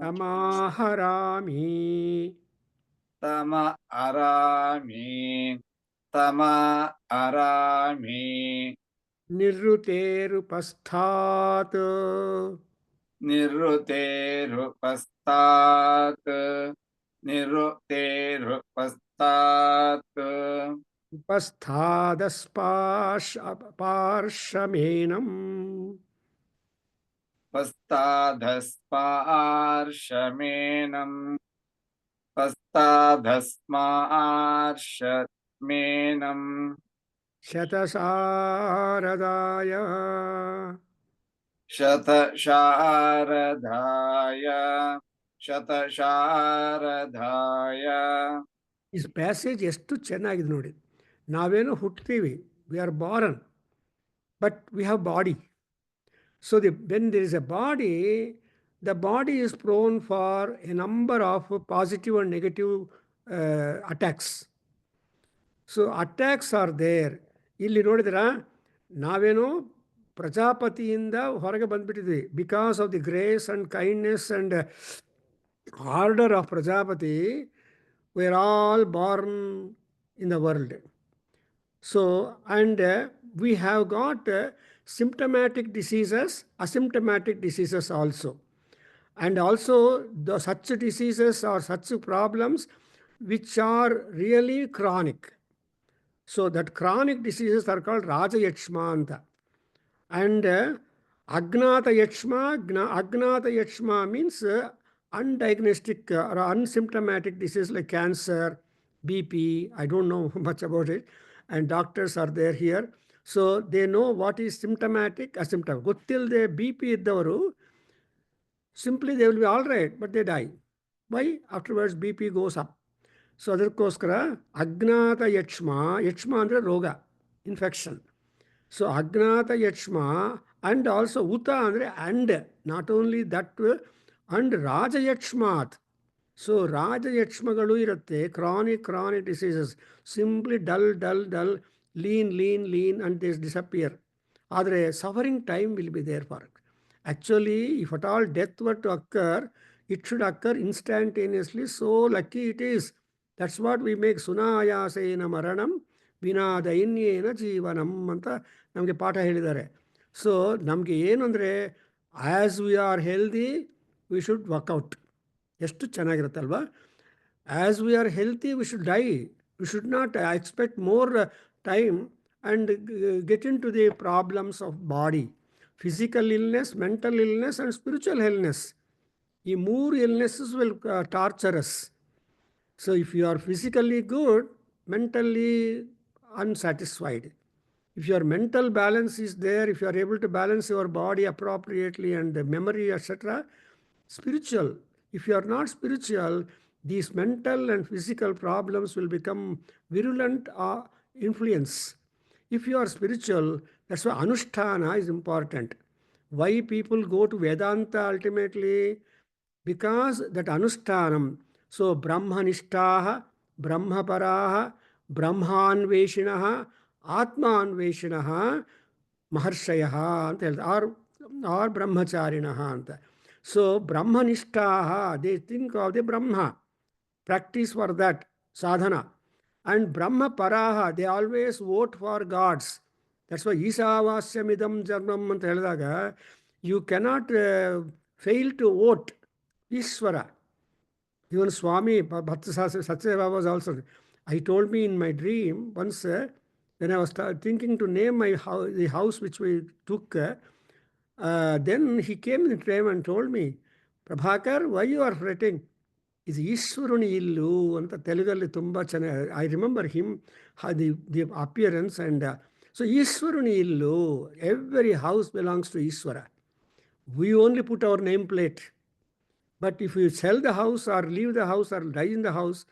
Tamaharami. तम अरामि तम अरामि Nirruterupasthat. निरुतेरुपस्तात् निरुतेरुपस्तात् Upasthadasparsamenam. पस्ताधस्पार्शमेनम् पस्ताधस्मार्शमेनम् Shatasaradaya. शतशारदाय शतशारदाय This passage ಎಷ್ಟು ಚೆನ್ನಾಗಿದೆ ನೋಡಿ. ನಾವೇನೋ ಹುಟ್ತೀವಿ, we are born, but we have body. So when there is a body, the body is prone for a number of positive and negative attacks. So attacks are there. ಇಲ್ಲಿ ನೋಡಿದ್ರ ನಾವೇನೋ ಪ್ರಜಾಪತಿಯಿಂದ ಹೊರಗೆ ಬಂದ್ಬಿಟ್ಟಿದ್ವಿ. Because of the grace and kindness and order of Prajapati, we are all born in the world. So, and we have got symptomatic diseases, asymptomatic diseases also. And also the such diseases or such problems which are really chronic. So that chronic diseases are called Raja Yachmanta. And Agnata Yachma, Agnata Yachma means undiagnostic or unsymptomatic disease like cancer, BP. I don't know much about it. And doctors are there here. So they know what is symptomatic, asymptomatic. Gottilde BP iddavaru, simply they will be all right, but they die. Why? Afterwards BP goes up. So ಅದಕ್ಕೋಸ್ಕರ ಅಜ್ಞಾತ ಯಕ್ಷ್ಮ, ಯಕ್ಷ್ಮ ಅಂದರೆ ರೋಗ, infection. So ಅಜ್ಞಾತ ಯಕ್ಷ್ಮ and also ಉತ ಅಂದರೆ and, not only that, and ರಾಜಯಕ್ಷ್ಮಾತ್. So ರಾಜಯಕ್ಷ್ಮಗಳು ಇರುತ್ತೆ, chronic diseases, simply dull, lean and this disappear. ಆದರೆ suffering time will be there for. Actually, if at all death were to occur, it should occur instantaneously. So lucky it is. That's what we make sunayasena maranam vina dainyena jeevanam ಅಂತ ನಮಗೆ ಪಾಠ ಹೇಳಿದ್ದಾರೆ. So ನಮಗೆ ಏನು ಅಂದರೆ, as we are healthy we should workout. ಎಷ್ಟು ಚೆನ್ನಾಗಿರುತ್ತಲ್ವ? As we are healthy we should die. We should not expect more time and get into the problems of body. Physical illness, mental illness and spiritual illness. The more illnesses will torture us. So if you are physically good, mentally unsatisfied. If your mental balance is there, if you are able to balance your body appropriately and the memory, etc., spiritual. If you are not spiritual, these mental and physical problems will become virulent influence. If you are spiritual, that's why Anushtana is important. Why people go to Vedanta ultimately? Because that Anushtanam. So Brahmanishtaha, Brahmaparaha, Brahmanveshinaha, Atmanveshinaha, Maharshayaha ಅಂತ ಹೇಳ್ತಾರೆ, or Brahmacharinaha ಅಂತ. So Brahmanishtaha, they think of the Brahma, practice for that, sadhana. And Brahma Paraha, they always vote for gods. That's why Isavasyamidam Jarmam anta ಹೇಳಿದಾಗ, you cannot fail to vote Ishvara. Even Swami Satyadeva was also, I told me in my dream once, when I was thinking to name the house which we took, then he came in the dream and told me, Prabhakar, why you are fretting? Is Ishwaruni illu anta Telugali tumba ಚೆನ್ನಾಗಿ. I remember him, the appearance, and so Ishwaruni illu, every house belongs to Ishwara. We only put our name plate. But if you sell the house or leave the house or die in the house,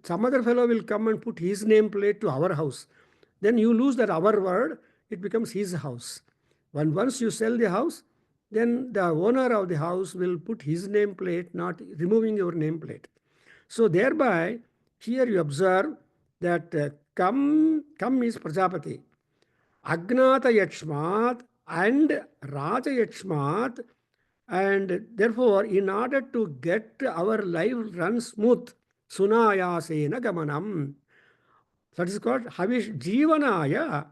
some other fellow will come and put his name plate to our house. Then you lose that our word, it becomes his house. Once you sell the house, then the owner of the house will put his name plate, not removing your name plate. So thereby, here you observe that kam is Prajapati, Agnata Yachmat and Raja Yachmat, and therefore, in order to get our life run smooth, Sunayasena Gamanam. That is called Havish Jivanaya.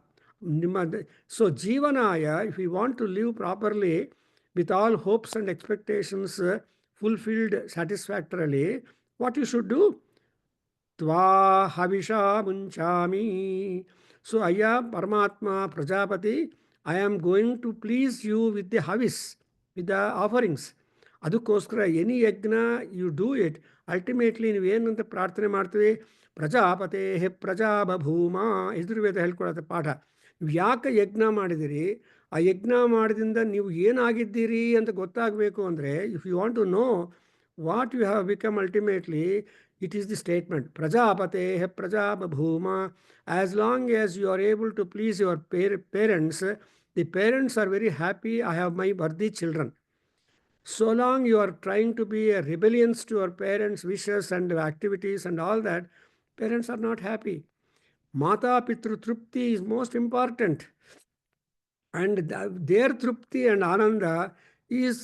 So, Jivanaya, if we want to live properly with all hopes and expectations fulfilled satisfactorily, what you should do? Tva Havisha Munchami. So, Aya Paramatma Prajapati, I am going to please you with the Havis, with the offerings. ಅದಕ್ಕೋಸ್ಕರ any ಯಜ್ಞ you do it ultimately ನೀವು ಏನಂತ ಪ್ರಾರ್ಥನೆ ಮಾಡ್ತೀವಿ, ಪ್ರಜಾಪತೆ ಪ್ರಜಾಬಭೂಮ. ಯಜುರ್ವೇದ ಹೇಳ್ಕೊಡತ್ತೆ ಪಾಠ. ನೀವು ಯಾಕೆ ಯಜ್ಞ ಮಾಡಿದಿರಿ, ಆ ಯಜ್ಞ ಮಾಡಿದಿಂದ ನೀವು ಏನಾಗಿದ್ದೀರಿ ಅಂತ ಗೊತ್ತಾಗಬೇಕು ಅಂದರೆ, if you want to know what you have become ultimately, it is the statement prajapate prajabhuma. As long as you are able to please your parents, the parents are very happy, I have my worthy children. So long you are trying to be a rebellious to your parents' wishes and activities and all that, parents are not happy. Mata Pitru Trupti is most important. And their Trupti and Ananda is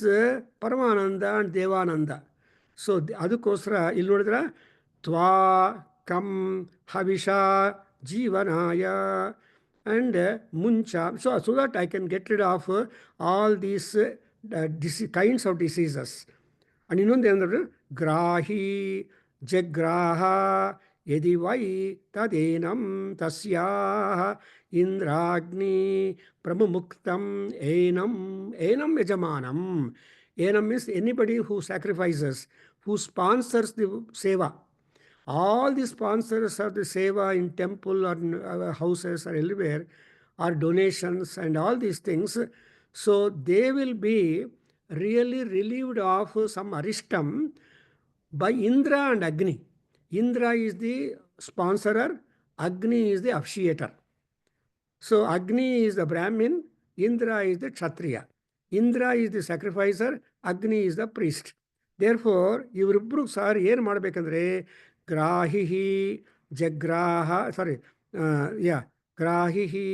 Paramananda and Devananda. So ಅದಕ್ಕೋಸ್ಕರ ಇಲ್ಲಿ ನೋಡಿದ್ರೆ ತ್ವಾ ಕಂ ಹವಿಷ ಜೀವನಾಯ and muncha, so that I can get rid of all these kinds of diseases. And ಇನ್ನೊಂದು ಏನಂದ್ರೆ ಗ್ರಾಹಿ ಜಗ್ರಾಹ ಯದಿ Y ತದೇನಂ ತಸ್ಯಾಹ ಇಂದ್ರಾಗ್ನಿ ಪ್ರಮುಕ್ತಂ ಏನಂ ಏನಂ ಯಜಮಾನಂ. Enam means anybody who sacrifices, who sponsors the seva. All the sponsors of the seva in temple or in houses or everywhere are donations and all these things. So they will be really relieved of some arishtam by Indra and Agni. Indra is the sponsorer, Agni is the officiator. So Agni is the Brahmin, Indra is the Kshatriya. Indra is the sacrificer, Agni is the priest. Therefore, ಇವರಿಬ್ಬರು sir ಏನು ಮಾಡಬೇಕಂದ್ರೆ ಗ್ರಾಹಿ ಜಗ್ರಾಹ ಗ್ರಾಹಿ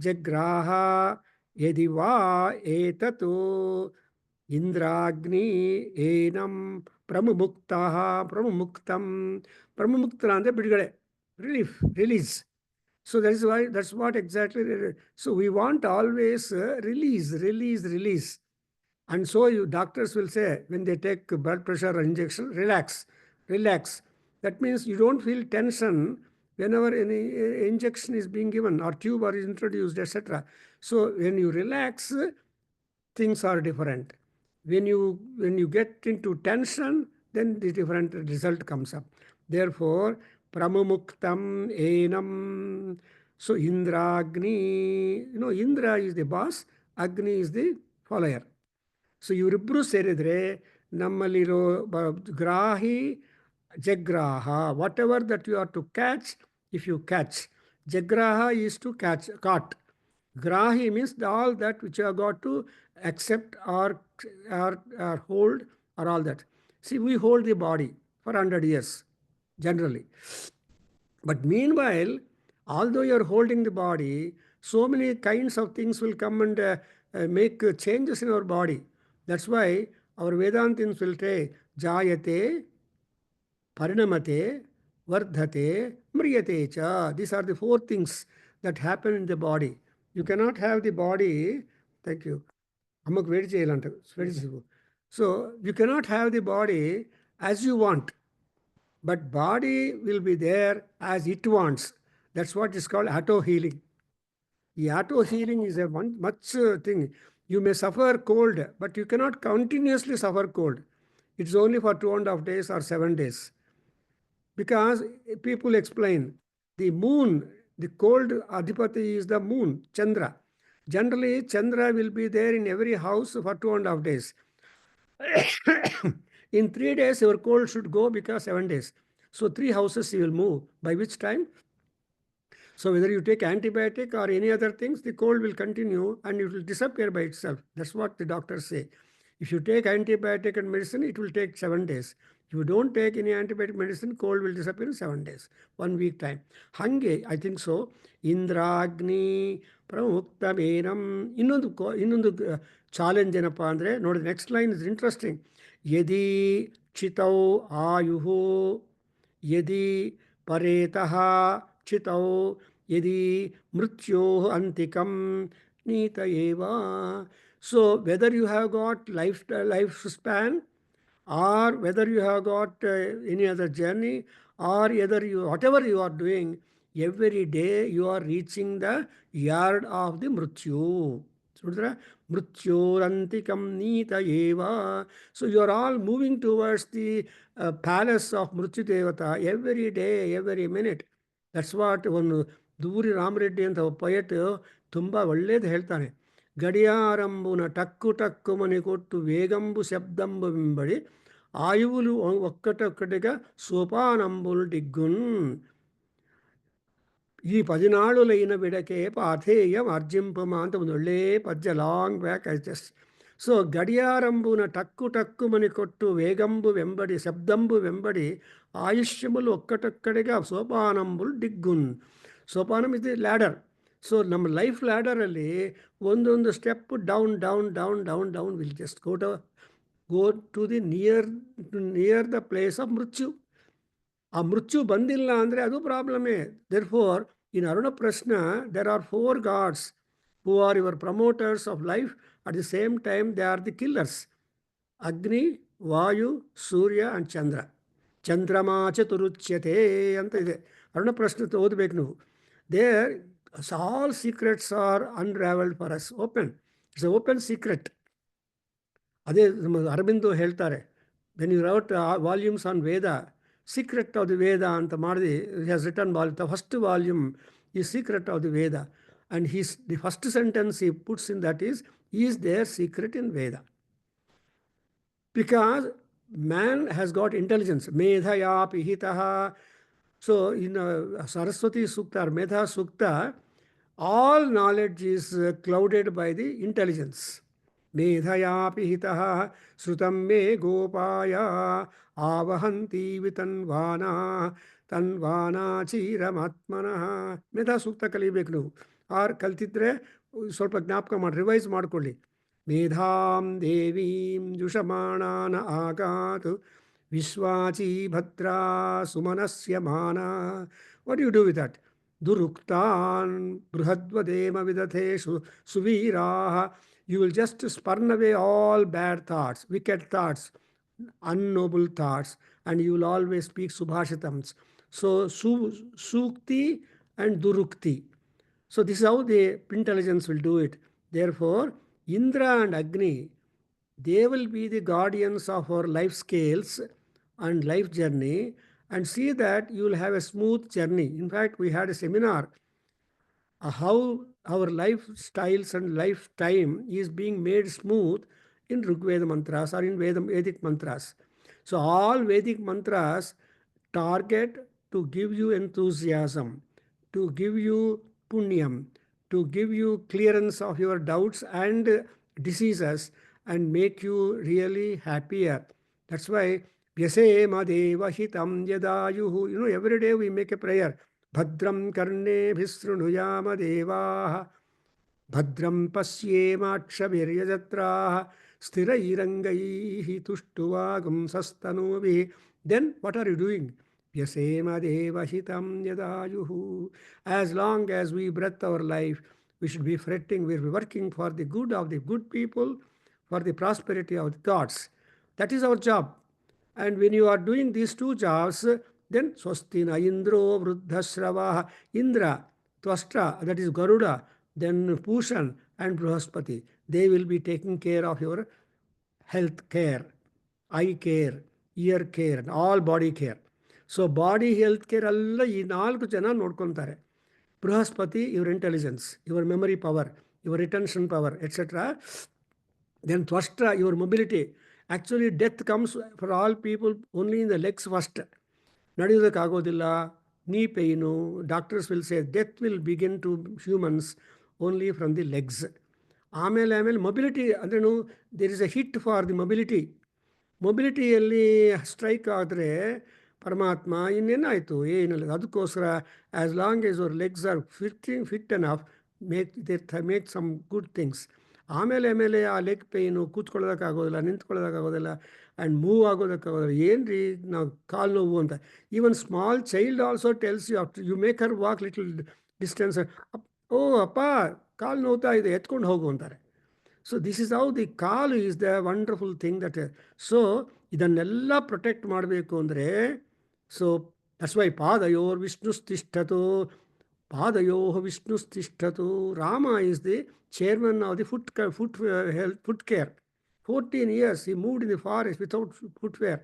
ಜಗ್ರಾಹ ಯದಿ ವಾ ಏತತು ಇಂದ್ರಾಗ್ನಿ ಏನಂ ಪ್ರಮುಕ್ತಂ ಅಂದರೆ ಬಿಡುಗಡೆ, release. So that's what exactly. So we want always release. And so doctors will say when they take blood pressure injection, relax. That means you don't feel tension whenever any injection is being given or tube is introduced, etc. So when you relax, things are different. When you get into tension, then the different result comes up. Therefore, pramumuktam enam. So Indragni, Indra is the boss, Agni is the follower. So ಇವರಿಬ್ಬರು ಸೇರಿದರೆ ನಮ್ಮಲ್ಲಿರೋ ಗ್ರಾಹಿ ಜಗ್ರಾಹ, whatever that you are to catch, if you catch. ಜಗ್ರಾಹ is to caught. Grahi means all that which you have got to accept or hold or all that. See, we hold the body for 100 years generally. But meanwhile, although you are holding the body, so many kinds of things will come and make changes in our body. That's why our Vedantins will say, Jayate, Parinamate, Vardhate, Mriyate cha. These are the 4 things that happen in the body. You cannot have the body, thank you. So you cannot have the body as you want, but body will be there as it wants. That's what is called auto-healing. The auto-healing is a much thing. You may suffer cold, but you cannot continuously suffer cold. It's only for 2.5 days or 7 days. Because people explain, the moon, the cold adhipati is the moon, Chandra. Generally, Chandra will be there in every house for 2.5 days. In 3 days, your cold should go because 7 days. So 3 houses you will move. By which time? So whether you take antibiotic or any other things, the cold will continue and it will disappear by itself. That's what the doctors say. If you take antibiotic and medicine, it will take 7 days. If you don't take any antibiotic medicine, cold will disappear in 7 days, 1 week time. Hange, I think so. Indragni Pramuktabenam. ಇನ್ನೊಂದು challenge ಏನಪ್ಪ ಅಂದರೆ ನೋಡಿ, next line is interesting. ಯದಿ ಚಿತೌ ಆಯುಹು ಯದಿ ಪರೇತಃ ಚಿತೌ ಯದಿ ಮೃತ್ಯೋ ಅಂತಿಕಂ ನೀತ ಏವ. So whether you have got life span, or whether you have got any other journey, or whether you, whatever you are doing, every day you are reaching the yard of the mrityu. Mrityorantikam nita eva. So you are all moving towards the palace of Mrityu Devata every day, every minute. That's what one Duri Ramareddy ಅಂತ poet ತುಂಬ ಒಳ್ಳೇದು ಹೇಳ್ತಾನೆ. ಗಡಿಯಾರಂಬುನ ಟಕ್ಕು ಟಕ್ಕು ಮನೆ ಕೊಟ್ಟು ವೇಗಂಬು ಶಬ್ದಂಬು ಬಿಂಬಡಿ ఆయువులు ఒక్కటొక్కటిగా సోపానంబుల్ డిగ్గున్. ఈ 10 నాళ్ళులైన విడకే పాథేయం అర్జింపమా ಅಂತ ಒಂದು ಒಳ್ಳೆ ಪದ್ಯ, long back I just. So గడియారంబున టక్కు టక్కుమని కొట్టు వేగంబు వెంబడి శబ్దంబు వెంబడి ఆయుష్యములు ఒక్కటొక్కడిగా సోపానంబుల్ డిగ్గున్. ಸೋಪಾನಮ್ ಇಸ್ ದಿ ಲ್ಯಾಡರ್. ಸೊ ನಮ್ಮ ಲೈಫ್ ಲ್ಯಾಡರಲ್ಲಿ ಒಂದೊಂದು step down down down down down will just go to the near the place of ಮೃತ್ಯು. ಆ ಮೃತ್ಯು ಬಂದಿಲ್ಲ ಅಂದರೆ ಅದು ಪ್ರಾಬ್ಲಮೇ. Therefore in Aruna Prashna there are 4 gods who are your promoters of life. At the same time they are the killers. ಅಗ್ನಿ, ವಾಯು, ಸೂರ್ಯ and ಚಂದ್ರ. ಚಂದ್ರಮಾ ಚತುರುಚ್ಯತೆ ಅಂತ ಇದೆ. ಅರುಣ ಪ್ರಶ್ನೆ ಓದಬೇಕು ನೀವು. There all secrets are unravelled for us, open. It's a open secret. ಅದೇ ನಮ್ಮ ಅರಬಿಂದು ಹೇಳ್ತಾರೆ, when you wrote volumes on Veda, secret of the Veda ಅಂತ ಮಾಡಿದೆ. He has return the first volume ಈ secret of the Veda. And the first sentence he puts in that is there secret in Veda? Because man has got intelligence. Medhaya pihitaha. So in Saraswati Sukta or Medha Sukta, all knowledge is clouded by the intelligence. ಮೇಧಯಾ ಪಿಹಿತಃ ಶ್ರುತಂ ಮೇ ಗೋಪಾಯ ಆವಹಂತಿ ವಿತನ್ವಾನಾ ತನ್ವಾನಾ ಚೀರಮಾತ್ಮನಃ. ಮೇಧಾ ಸೂಕ್ತ ಕಲಿಬೇಕು ನೀವು, ಆರ್ ಕಲ್ತಿದ್ರೆ ಸ್ವಲ್ಪ ಜ್ಞಾಪಕ ಮಾಡಿ, ರಿವೈಸ್ ಮಾಡಿಕೊಳ್ಳಿ. ಮೇಧಾಂ ದೇವೀಂ ಜುಷಮಾಣಾನ ಆಗಾತ್ ವಿಶ್ವಾಚೀ ಭದ್ರಾ ಸುಮನಸ್ಯ ಮಾನ. What you do with that? ದುರುಕ್ತಾನ್ ಬೃಹದ್ವದೇಮ ವಿದಥೇಷು ಸುವೀರಾಃ. You will just spurn away all bad thoughts, wicked thoughts, unnoble thoughts, and you will always speak subhashitams. So sukti and durukti. So this is how the intelligence will do it. Therefore, Indra and Agni, they will be the guardians of our life scales and life journey, and see that you will have a smooth journey. In fact, we had a seminar how our lifestyles and lifetime is being made smooth in Rigveda mantras or in Vedic mantras. So all Vedic mantras target to give you enthusiasm, to give you punyam, to give you clearance of your doubts and diseases and make you really happier. That's why vyasema deva hitam yadayuhu. You know, every day we make a prayer. ಭದ್ರಂ ಕರ್ಣೇಭಿಸೃಣುಯಾಮ ದೇವಾಃ ಭದ್ರಂ ಪಶ್ಯೇಮಾಕ್ಷಭಿರ್ಯಜತ್ರಾಃ ಸ್ಥಿರೈರಂಗೈಃ ತುಷ್ಟುವಾಗುಂಸಸ್ತನೂಭಿಃ. Then what are you doing? Vyasema deva hitam yadayuhu. As long as we breath our life, we should be fretting, we will be working for the good of the good people, for the prosperity of the gods. That is our job. And when you are doing these 2 jobs, then swastina indro vruddhashrava. Indra, Twastra, that is Garuda, then Pushan and Brahaspati, they will be taking care of your health care, eye care, ear care, and all body care. So body health care alla ee 4 jana nodkonತಾರೆ. Brahaspati, your intelligence, your memory power, your retention power, etc. Then Twastra, your mobility. Actually death comes for all people only in the legs first. ನಡೆಯೋದಕ್ಕಾಗೋದಿಲ್ಲ, knee pain, doctors will say death will begin to humans only from the legs. ಆಮೇಲೆ mobility ಅಂದ್ರೇನು, there is a hit for the mobility. ಮೊಬಿಲಿಟಿಯಲ್ಲಿ strike ಆದರೆ ಪರಮಾತ್ಮ ಇನ್ನೇನಾಯಿತು, ಏನಿಲ್ಲ. ಅದಕ್ಕೋಸ್ಕರ as long as your legs are fit enough, make some good things. ಆಮೇಲೆ ಆ ಲೆಗ್ ಪೇಯ್ನು, ಕೂತ್ಕೊಳ್ಳೋದಕ್ಕಾಗೋದಿಲ್ಲ, ನಿಂತ್ಕೊಳ್ಳೋದಕ್ಕಾಗೋದಿಲ್ಲ, ಆ್ಯಂಡ್ ಮೂವ್ ಆಗೋದಕ್ಕಾಗೋದಿಲ್ಲ. ಏನು ರೀ ನಾವು ಕಾಲು ನೋವು ಅಂತ. Even small child also tells you after you make her walk little distance, ಓ ಅಪ್ಪ ಕಾಲು ನೋವ್ತಾ ಇದೆ, ಎತ್ಕೊಂಡು ಹೋಗು ಅಂತಾರೆ. So this is how the kaalu is the wonderful thing that. So ಇದನ್ನೆಲ್ಲ ಪ್ರೊಟೆಕ್ಟ್ ಮಾಡಬೇಕು ಅಂದರೆ, ಸೊ ದಟ್ಸ್ ವೈ ಪಾದಯೋರ್ ವಿಷ್ಣುಸ್ತಿಷ್ಠತು, ಪಾದಯೋಃ ವಿಷ್ಣುಸ್ತಿಷ್ಠತು. Rama is the chairman of the foot care. 14 years he moved in the forest without footwear.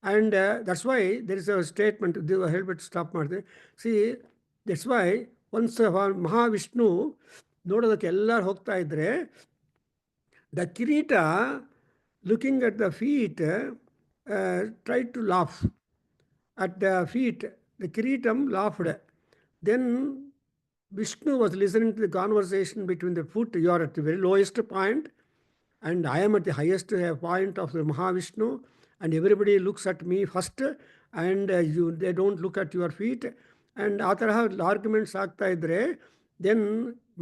And that's why there is a statement, helmet stop ಮಾಡಿದೆ. See, that's why once Mahavishnu ನೋಡೋದಕ್ಕೆ ಎಲ್ಲರೂ ಹೋಗ್ತಾ ಇದ್ರೆ, the kirita looking at the feet tried to laugh at the feet. The kiritam laughed. Then Vishnu was listening to the conversation between the foot. You are at the very lowest point and I am at the highest point of the Mahavishnu, and everybody looks at me first, and they don't look at your feet. And ಆ ತರಹ arguments ಆಗ್ತಾ ಇದ್ರೆ, then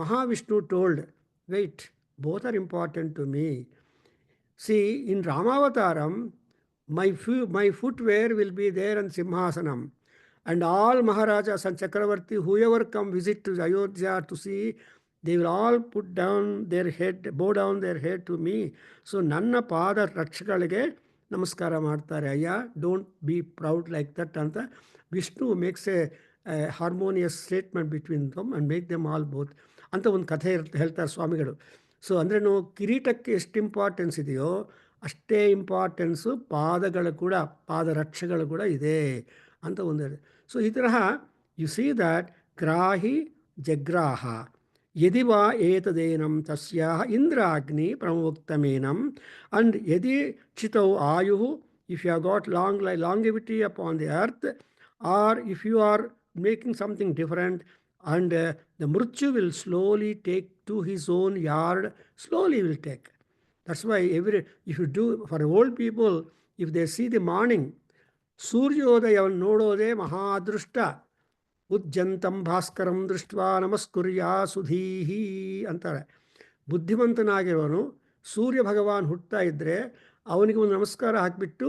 Mahavishnu told, wait, both are important to me. See, in Ramavataram, my footwear will be there on Simhasanam. And all Maharajas and Chakravarti, whoever come visit to Ayodhya to see, they will all put down their head, bow down their head to me. So ನನ್ನ ಪಾದ ರಕ್ಷಗಳಿಗೆ ನಮಸ್ಕಾರ ಮಾಡ್ತಾರೆ. ಅಯ್ಯ, don't be proud like that ಅಂತ Vishnu makes a harmonious statement between them and make them all both ಅಂತ ಒಂದು ಕಥೆ ಹೇಳ್ತಾರೆ ಸ್ವಾಮಿಗಳು. ಸೊ ಅಂದರೆ ನಾವು ಕಿರೀಟಕ್ಕೆ ಎಷ್ಟು ಇಂಪಾರ್ಟೆನ್ಸ್ ಇದೆಯೋ ಅಷ್ಟೇ ಇಂಪಾರ್ಟೆನ್ಸು ಪಾದಗಳು ಕೂಡ, ಪಾದರಕ್ಷೆಗಳು ಕೂಡ ಇದೆ ಅಂತ ಒಂದು. ಸೊ ಈ ತರಹ ಯು ಸಿ ದ್ಯಾಟ್ ಗ್ರಾಹಿ ಜಗ್ರಾಹ ಯದಿ ವಾ ಏತದೇನಂ ತಸ್ಯಾಹ ಇಂದ್ರಾಗ್ನಿ ಪ್ರಮೋಕ್ತಮೇನಂ. ಅಂಡ್ ಯದಿ ಚಿತೌ ಆಯುಃ, if you have got longevity upon the earth, or if you are making something different, and the mrityu will slowly take to his own yard, slowly will take. That's why if you do, for old people, if they see the morning, ಸೂರ್ಯೋದಯವನ್ನು ನೋಡೋದೇ ಮಹಾದೃಷ್ಟ. ಉಜ್ಜಂತಂ ಭಾಸ್ಕರಂ ದೃಷ್ಟ್ವಾ ನಮಸ್ಕುರ್ಯಾ ಸುಧೀಹಿ ಅಂತಾರೆ. ಬುದ್ಧಿವಂತನಾಗಿರೋನು ಸೂರ್ಯ ಭಗವಾನ್ ಹುಟ್ಟುತ್ತಾ ಇದ್ದರೆ ಅವನಿಗೆ ಒಂದು ನಮಸ್ಕಾರ ಹಾಕಿಬಿಟ್ಟು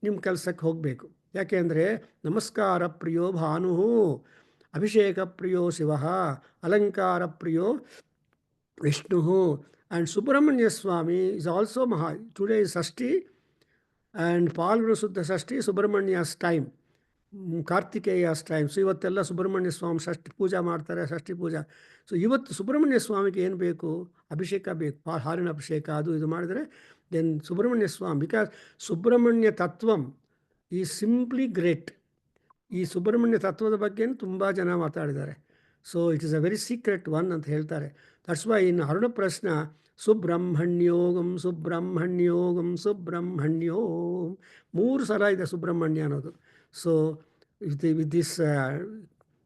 ನಿಮ್ಮ ಕೆಲಸಕ್ಕೆ ಹೋಗಬೇಕು. ಯಾಕೆಂದರೆ ನಮಸ್ಕಾರ ಪ್ರಿಯೋ ಭಾನು, ಅಭಿಷೇಕ ಪ್ರಿಯೋ ಶಿವ, ಅಲಂಕಾರ ಪ್ರಿಯೋ Vishnu. And Subrahmanya Swami is also today is Shashti and Phalguna Shuddha Shashti, Subrahmanya's time, Kartikeya's time. So ಇವತ್ತೆಲ್ಲ ಸುಬ್ರಹ್ಮಣ್ಯ ಸ್ವಾಮಿ ಷಷ್ಠಿ ಪೂಜಾ ಮಾಡ್ತಾರೆ, ಷಷ್ಠಿ ಪೂಜಾ. ಸೊ ಇವತ್ತು ಸುಬ್ರಹ್ಮಣ್ಯ ಸ್ವಾಮಿಗೆ ಏನು ಬೇಕು? ಅಭಿಷೇಕ ಬೇಕು, ಹಾಲಿನ ಅಭಿಷೇಕ, ಅದು ಇದು ಮಾಡಿದರೆ ದೆನ್ ಸುಬ್ರಹ್ಮಣ್ಯ ಸ್ವಾಮಿ. ಬಿಕಾಸ್ ಸುಬ್ರಹ್ಮಣ್ಯ ತತ್ವಂ ಈ ಸಿಂಪ್ಲಿ ಗ್ರೇಟ್. ಈ ಸುಬ್ರಹ್ಮಣ್ಯ ತತ್ವದ ಬಗ್ಗೆ ತುಂಬ ಜನ ಮಾತಾಡಿದ್ದಾರೆ. So it is a very secret one ಅಂತ ಹೇಳ್ತಾರೆ. ದಟ್ಸ್ ವೈ ಇನ್ ಅರುಣ ಪ್ರಶ್ನ ಸುಬ್ರಹ್ಮಣ್ಯೋಗಂ ಸುಬ್ರಹ್ಮಣ್ಯೋಗಂ ಸುಬ್ರಹ್ಮಣ್ಯೋಂ 3 ಸಲ ಇದೆ ಸುಬ್ರಹ್ಮಣ್ಯ ಅನ್ನೋದು. So with this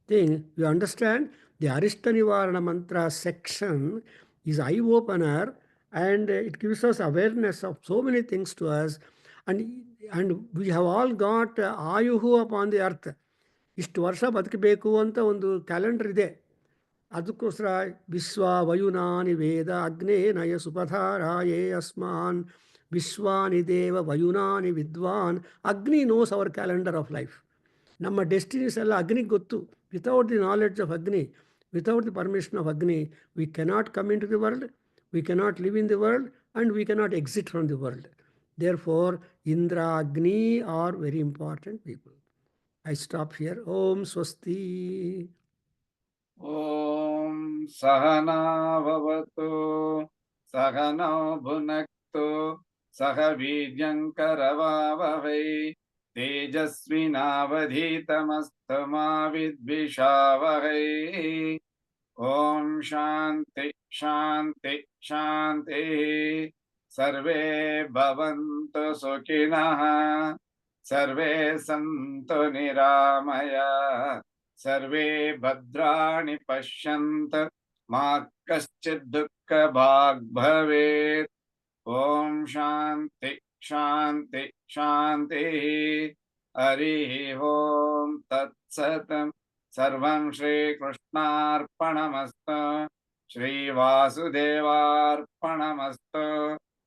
thing you understand the Arishta Nivarana mantra section is eye opener, and it gives us awareness of so many things to us. And we have all got ayuhu upon the earth. ಇಷ್ಟು ವರ್ಷ ಬದುಕಬೇಕು ಅಂತ ಒಂದು calendar ಇದೆ. ಅದಕ್ಕೋಸ್ಕರ ವಿಶ್ವ ವಯುನಾನಿ ವೇದ ಅಗ್ನೇ ನಯ ಸುಪಧಾರಾಯೇ ಅಸ್ಮಾನ್ ವಿಶ್ವಾನಿ ದೇವ ವಯುನಾನಿ ವಿದ್ವಾನ್. Agni knows our calendar of life. ನಮ್ಮ ಡೆಸ್ಟಿನೀಸ್ ಎಲ್ಲ ಅಗ್ನಿಗೆ ಗೊತ್ತು. Without the knowledge of Agni, without the permission of Agni, we cannot come into the world, we cannot live in the world, and we cannot exit from the world. Therefore, Indra, Agni are very important people. I stop here. Om Swasti. Om Sahana Bhavatu Sahana Bhunaktu Saha Viryankaravavai Tejasvinavadhitamastu Vidvishavai. Om Shanti Shanti Shanti. Sarve bhavantu sukhinah, sarve santu niramaya, sarve bhadrani pashyantu ma kaschid dukkha bhag bhavet. Om Shanti Shanti Shanti. Hari Om Tat Sat. Sarvam Shri Krishnarpanamastu. Shri Vasudevarpanamastu.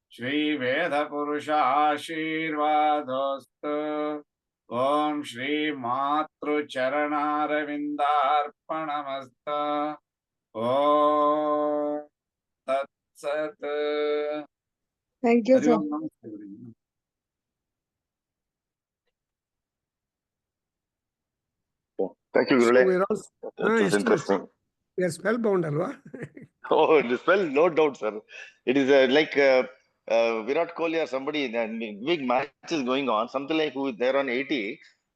Shri Veda Purusha Ashirvadostu. Om Shri Matru Charanaravindarpanamastu. Om Tat Sat. Thank you, Hari sir. Om Namaste. Thank you, So Gurule. we're all That was ಎಷ್ಟು interesting. we are spellbound ಅಲ್ವಾ? Oh, it is well, no doubt, sir. It is like Virat Kohli or somebody, big match is going on, something like who is there on 80,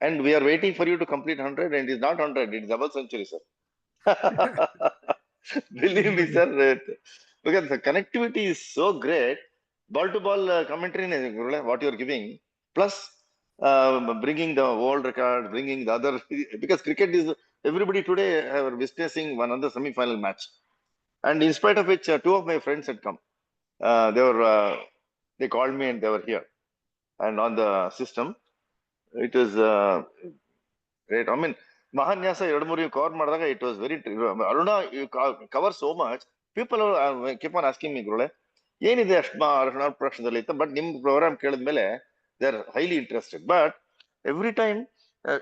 and we are waiting for you to complete 100, and it is not 100, it is double century, sir. Believe me, sir, because the connectivity is so great. Ball to ball commentary, Gurule, what you are giving, plus bringing the world record, bringing the other, because cricket is, everybody today are witnessing one other semi-final match. And in spite of which, two of my friends had come. They called me and they were here. And on the system, it was great. I mean, Mahanyasa Yadamuri cover Madaka, it was very, Aruna, you cover so much. People keep on asking me, Gurule, ಏನಿದೆ ಪ್ರಶ್ನದಲ್ಲಿ but ನಿಮ್ಮ program ಕೇಳಿದ್ಮೇಲೆ they are highly interested. But every time,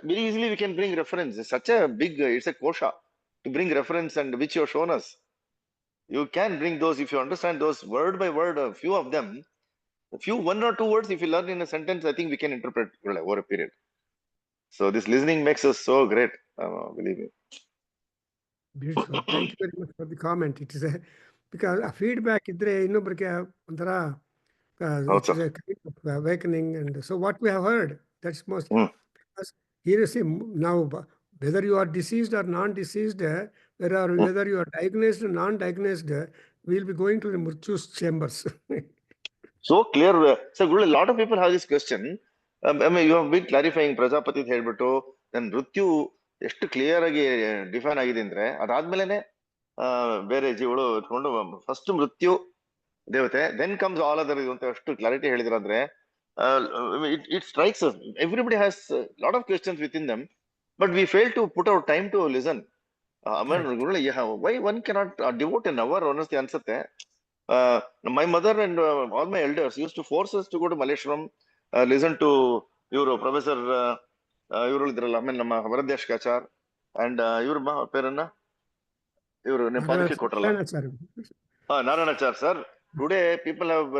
very easily we can bring reference. It's such a big, it's a kosha to bring reference and which you have shown us. You can bring those if you understand those word by word, a few of them, a few one or two words, if you learn in a sentence, I think we can interpret over a period. So this listening makes us so great. Believe me. Beautiful. Thank you very much for the comment. It is a because a feedback ಇದ್ರೆ ಇನ್ನೊಬ್ಬರಿಗೆ ಒಂಥರ ಹೌದು it is sir. a kind of awakening, and so what we have heard, that's most Hmm. because here you see now whether you are deceased or non-deceased, whether you are diagnosed or non-diagnosed, we will be going to the Murthu's chambers. So clear. So good. A lot of people have this question. I mean, you have been clarifying Prajapati ಅಂತ ಹೇಳ್ಬಿಟ್ಟು ನನ್ನ ಮೃತ್ಯು ಎಷ್ಟು clear ಆಗಿ define ಆಗಿದೆ ಅಂದ್ರೆ ಅದಾದ್ಮೇಲೆನೆ ಬೇರೆ ಜೀವಗಳು ಎತ್ಕೊಂಡು ಫಸ್ಟ್ ಮೃತ್ಯು ದೇವತೆ ದೆನ್ ಕಮ್ಸ್ ಆಲ್ ಅದರ್ ಇದು ಅಂತ ಎಷ್ಟು ಕ್ಲಾರಿಟಿ ಹೇಳಿದ್ರ ಅಂದ್ರೆ it strikes us. Everybody has a lot of questions within them, but we fail to put our time to listen. Why one cannot devote an hour honestly ಅನ್ಸುತ್ತೆ. My mother and all my elders used to force us to go to Malleshwaram, listen to ಇವರು professor ಇವರು ಇದ್ರಲ್ಲ ಆಮೇಲೆ ನಮ್ಮ ವರದೇಶಕಾಚಾರ್ and ಇವ್ರ ಪೇರನ್ನ ಇವರು ಪಾದಕ್ಕೆ ಕೊಟ್ರಲ್ಲ Narayanachar sir. Today people have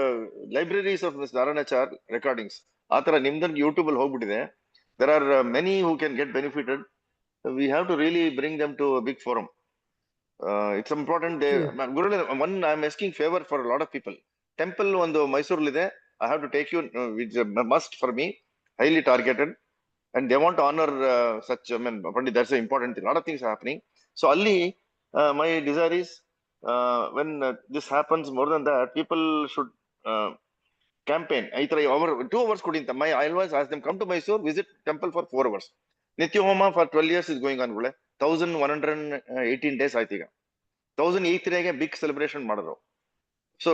libraries of miss Narayanachar recordings. ಆ ತರ ನಿಮ್ದನ್ ಯೂಟ್ಯೂಬ್ ಅಲ್ಲಿ ಹೋಗ್ಬಿಟ್ಟಿದೆ. There are many who can get benefited. We have to really bring them to a big forum. It's important. Gurule, one I'm asking favor for a lot of people. Temple ಒಂದು ಮೈಸೂರಲ್ಲಿದೆ. I have to take you, which is a must for me, highly targeted, and they want to honor such. I mean, that's an important thing. A lot of things are happening. So ಅಲ್ಲಿ my desire is when this happens, more than that, people should campaign. I try over 2 hours ಕೊಡಿ ಅಂತ. I always ask them, come to Mysore, visit temple for 4 hours. Nitya Homa for 12 years is going on. 1118 days ಆಯ್ತು ಈಗ. 1008 ಗೆ big celebration ಮಾಡಿದ್ರು. So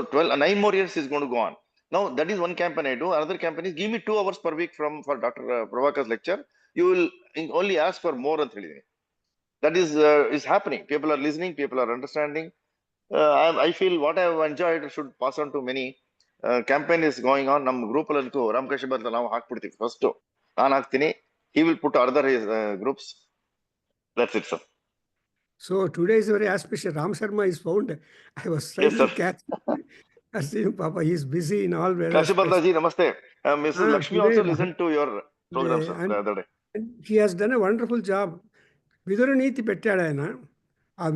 9 more years is going to go on. Now that is one campaign I do. Another campaign is give me 2 hours per week for Dr. Prabhakar's lecture. You will only ask for more ಅಂತ ಹೇಳಿದೀನಿ. That is happening. People are listening. People are understanding. I feel what I have enjoyed should pass on to many. Campaign is going on. ನಮ್ಮ group ಅಲ್ಲಿ ರಾಮಕೃಷ್ಣ ಬರ್ತ ನಾವು ಹಾಕ್ಬಿಡ್ತೀವಿ. First ನಾನು ಹಾಕ್ತೀನಿ. He will put other groups. That's it, sir. So today is very auspicious. Ram Sharma is found. I was trying to catch him. Papa, he is busy in all Veda. Kashibardaji, namaste. Mrs. Lakshmi also listened to your program, sir, the other day. And he has done a wonderful job. Viduraniti pettadayana.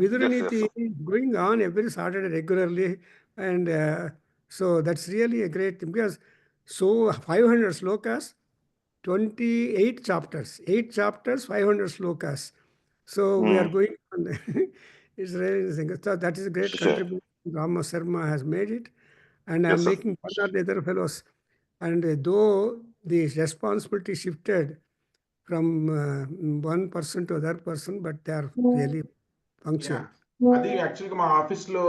Viduraniti is going on every Saturday regularly. And so that's really a great thing. Because so 500 slokas, 28 chapters. 8 chapters, 500 slokas. So we are going on. It's really interesting. So that is a great contribution. Rama Sharma has made it. And I'm making fun of the other fellows. And though the responsibility shifted from one person to other person, but they are really functional. అది యాక్చువల్గా మా ఆఫీస్లో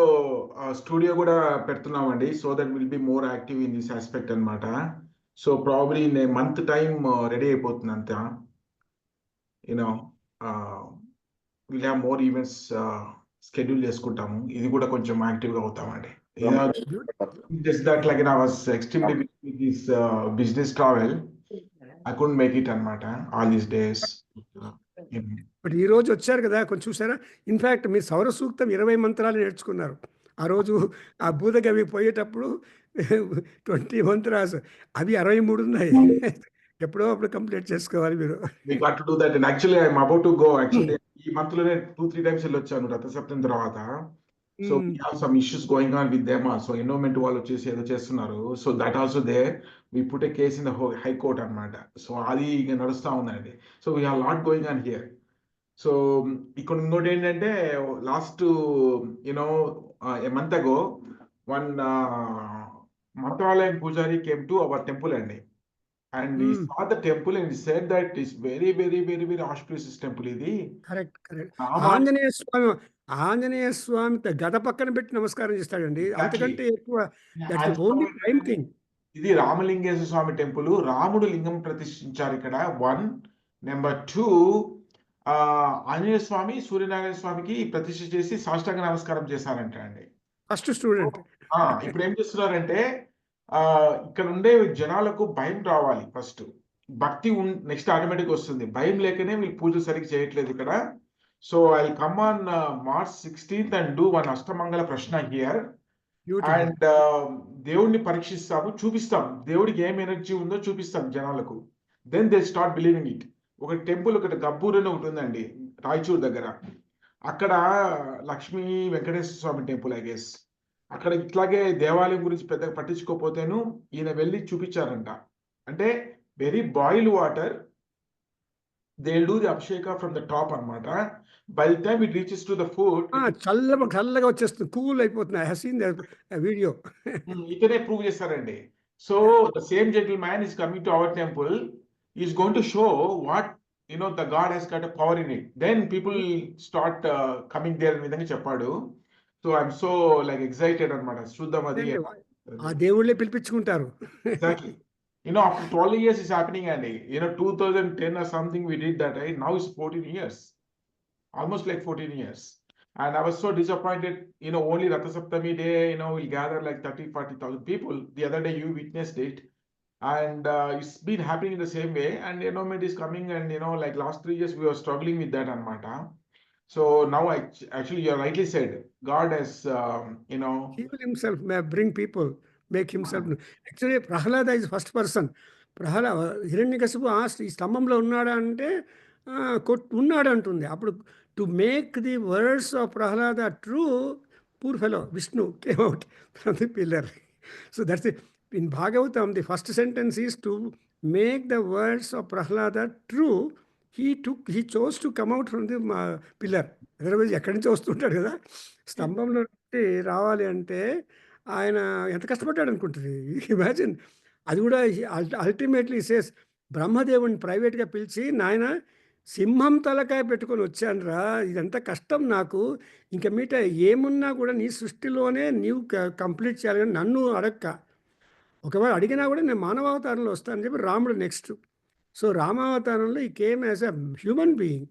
studio కూడా పెడుతున్నామండి. So that will be more active in this aspect అనమాట. So probably in a month time ready అయిపోతుంది అంతా. You know will have more events schedule చేసుకుంటాము. ఇది కూడా కొంచెం యాక్టివ్గా అవుతామండి. Just that like I was extremely busy with this business travel. I couldn't make it అనమాట all these days. బట్ ఈ రోజు వచ్చారు కదా, కొంచెం చూసారా? ఇన్ఫ్యాక్ట్ మీరు సౌర సూక్తం 20 మంత్రాలు నేర్చుకున్నారు ఆ రోజు. ఆ భూతగవి పోయేటప్పుడు 20 మంత్రాస్, అవి 63 ఉన్నాయి. ఎప్పుడో అప్పుడు కంప్లీట్ చేసుకోవాలి మీరు. We got to do that and actually I'm about to go. Actually ఈ మంత్ లోనే 2-3 టైమ్స్ వెళ్ళొచ్చాను రథసప్తమి తర్వాత. So we have some issues going on with them also. ఎన్నోమెంట్ వాళ్ళు వచ్చేసి ఏదో చేస్తున్నారు. So that also they we put a case in the high court అనమాట. So అది ఇక నడుస్తూ ఉందండి. So we have a lot going on here. So ఇక్కడ ఇంకోటి ఏంటంటే last a month ago one Mantralayam పూజారి came to our temple అండి. And we saw the temple and he said that it's very, very, very, very auspicious temple ఇది. Correct. Anjaneya స్వామి గద పక్కన పెట్టి నమస్కారం చేస్తాడండి. అంతకంటే ఎక్కువ దట్స్ ఓన్లీ ప్రైమ్ థింగ్. ఇది రామలింగేశ్వర స్వామి టెంపుల్. రాముడు లింగం ప్రతిష్ఠించారు ఇక్కడ 1. నెంబర్ 2 ఆంజనేయ స్వామి సూర్యనారాయణ స్వామికి ప్రతిష్ఠ చేసి సాష్టాంగ నమస్కారం చేశారంట అండి. First student. ఇప్పుడు ఏం చేస్తున్నారంటే ఇక్కడ ఉండే జనాలకు భయం రావాలి ఫస్ట్, భక్తి నెక్స్ట్ ఆటోమేటిక్ వస్తుంది. భయం లేకనే వీళ్ళు పూజ సరిగ్గా చేయట్లేదు ఇక్కడ. So I come on March 16th and do one అష్టమంగళ ప్రశ్న హియర్. అండ్ దేవుడిని పరీక్షిస్తాము, చూపిస్తాం దేవుడికి ఏం ఎనర్జీ ఉందో చూపిస్తాం జనాలకు. Then they start believing it. ఒక టెంపుల్ ఒకటి గబ్బూర్ అని ఒకటి ఉందండి రాయచూర్ దగ్గర. అక్కడ Lakshmi Venkateswara Swamy temple I guess. అక్కడ ఇట్లాగే దేవాలయం గురించి పెద్దగా పట్టించుకోపోతేను ఈయన వెళ్ళి చూపించారంట. అంటే very boil water, they do the అభిషేక ఫ్రమ్ ద టాప్ అనమాట. By the time it reaches to the food చల్లగా వచ్చేస్తుంది, కూల్ అయిపోతుంది. I have seen the video. ఇతనే ప్రూవ్ చేస్తారండి. So the same gentle man is coming to our temple, is going to show what the God has got a power in it. Then people start coming there అని విధంగా చెప్పాడు. So I'm so like excited అనమాట. చూద్దాం అది ఆ దేవుళ్ళే పిలిపించుకుంటారు. Exactly. after 12 years is happening అండి. 2010 or something we did that, right? Now it's 14 years, almost like 14 years. And I was so disappointed. Only Ratha Saptami day we'll gather like 30,000-40,000 people. The other day you witnessed it. And it's been happening in the same way, and it is coming, and like last 3 years we were struggling with that anamata. So now actually you rightly said God has he will himself may bring people, make himself. Actually Prahlada is first person. Prahlada Hiranyakasipu asked, ఈ స్తంభంలో ఉన్నాడా అంటే ఉన్నాడు అంటుంది. అప్పుడు to make the words of Prahlada true, poor fellow Vishnu came out from the pillar. So that's it. In Bhagavatam, the first sentence is to make the words of Prahlada true. He chose to come out from the pillar. Otherwise, ఎక్కడి నుంచి వస్తుంటాడు కదా, స్తంభంలో రావాలి అంటే ఆయన ఎంత కష్టపడ్డాడు అనుకుంటుంది. ఇమాజిన్. అది కూడా అల్టిమేట్లీ సేస్ బ్రహ్మదేవుని ప్రైవేట్గా పిలిచి, నాయన సింహం తలకాయ పెట్టుకొని వచ్చానురా, ఇదంతా కష్టం నాకు, ఇంకా మీట ఏమున్నా కూడా నీ సృష్టిలోనే నీవు కంప్లీట్ చేయాలి కానీ నన్ను అడక్క, ఒకవేళ అడిగినా కూడా నేను మానవావతారంలో వస్తానని చెప్పి రాముడు నెక్స్ట్. సో రామావతారంలో he came as a human being.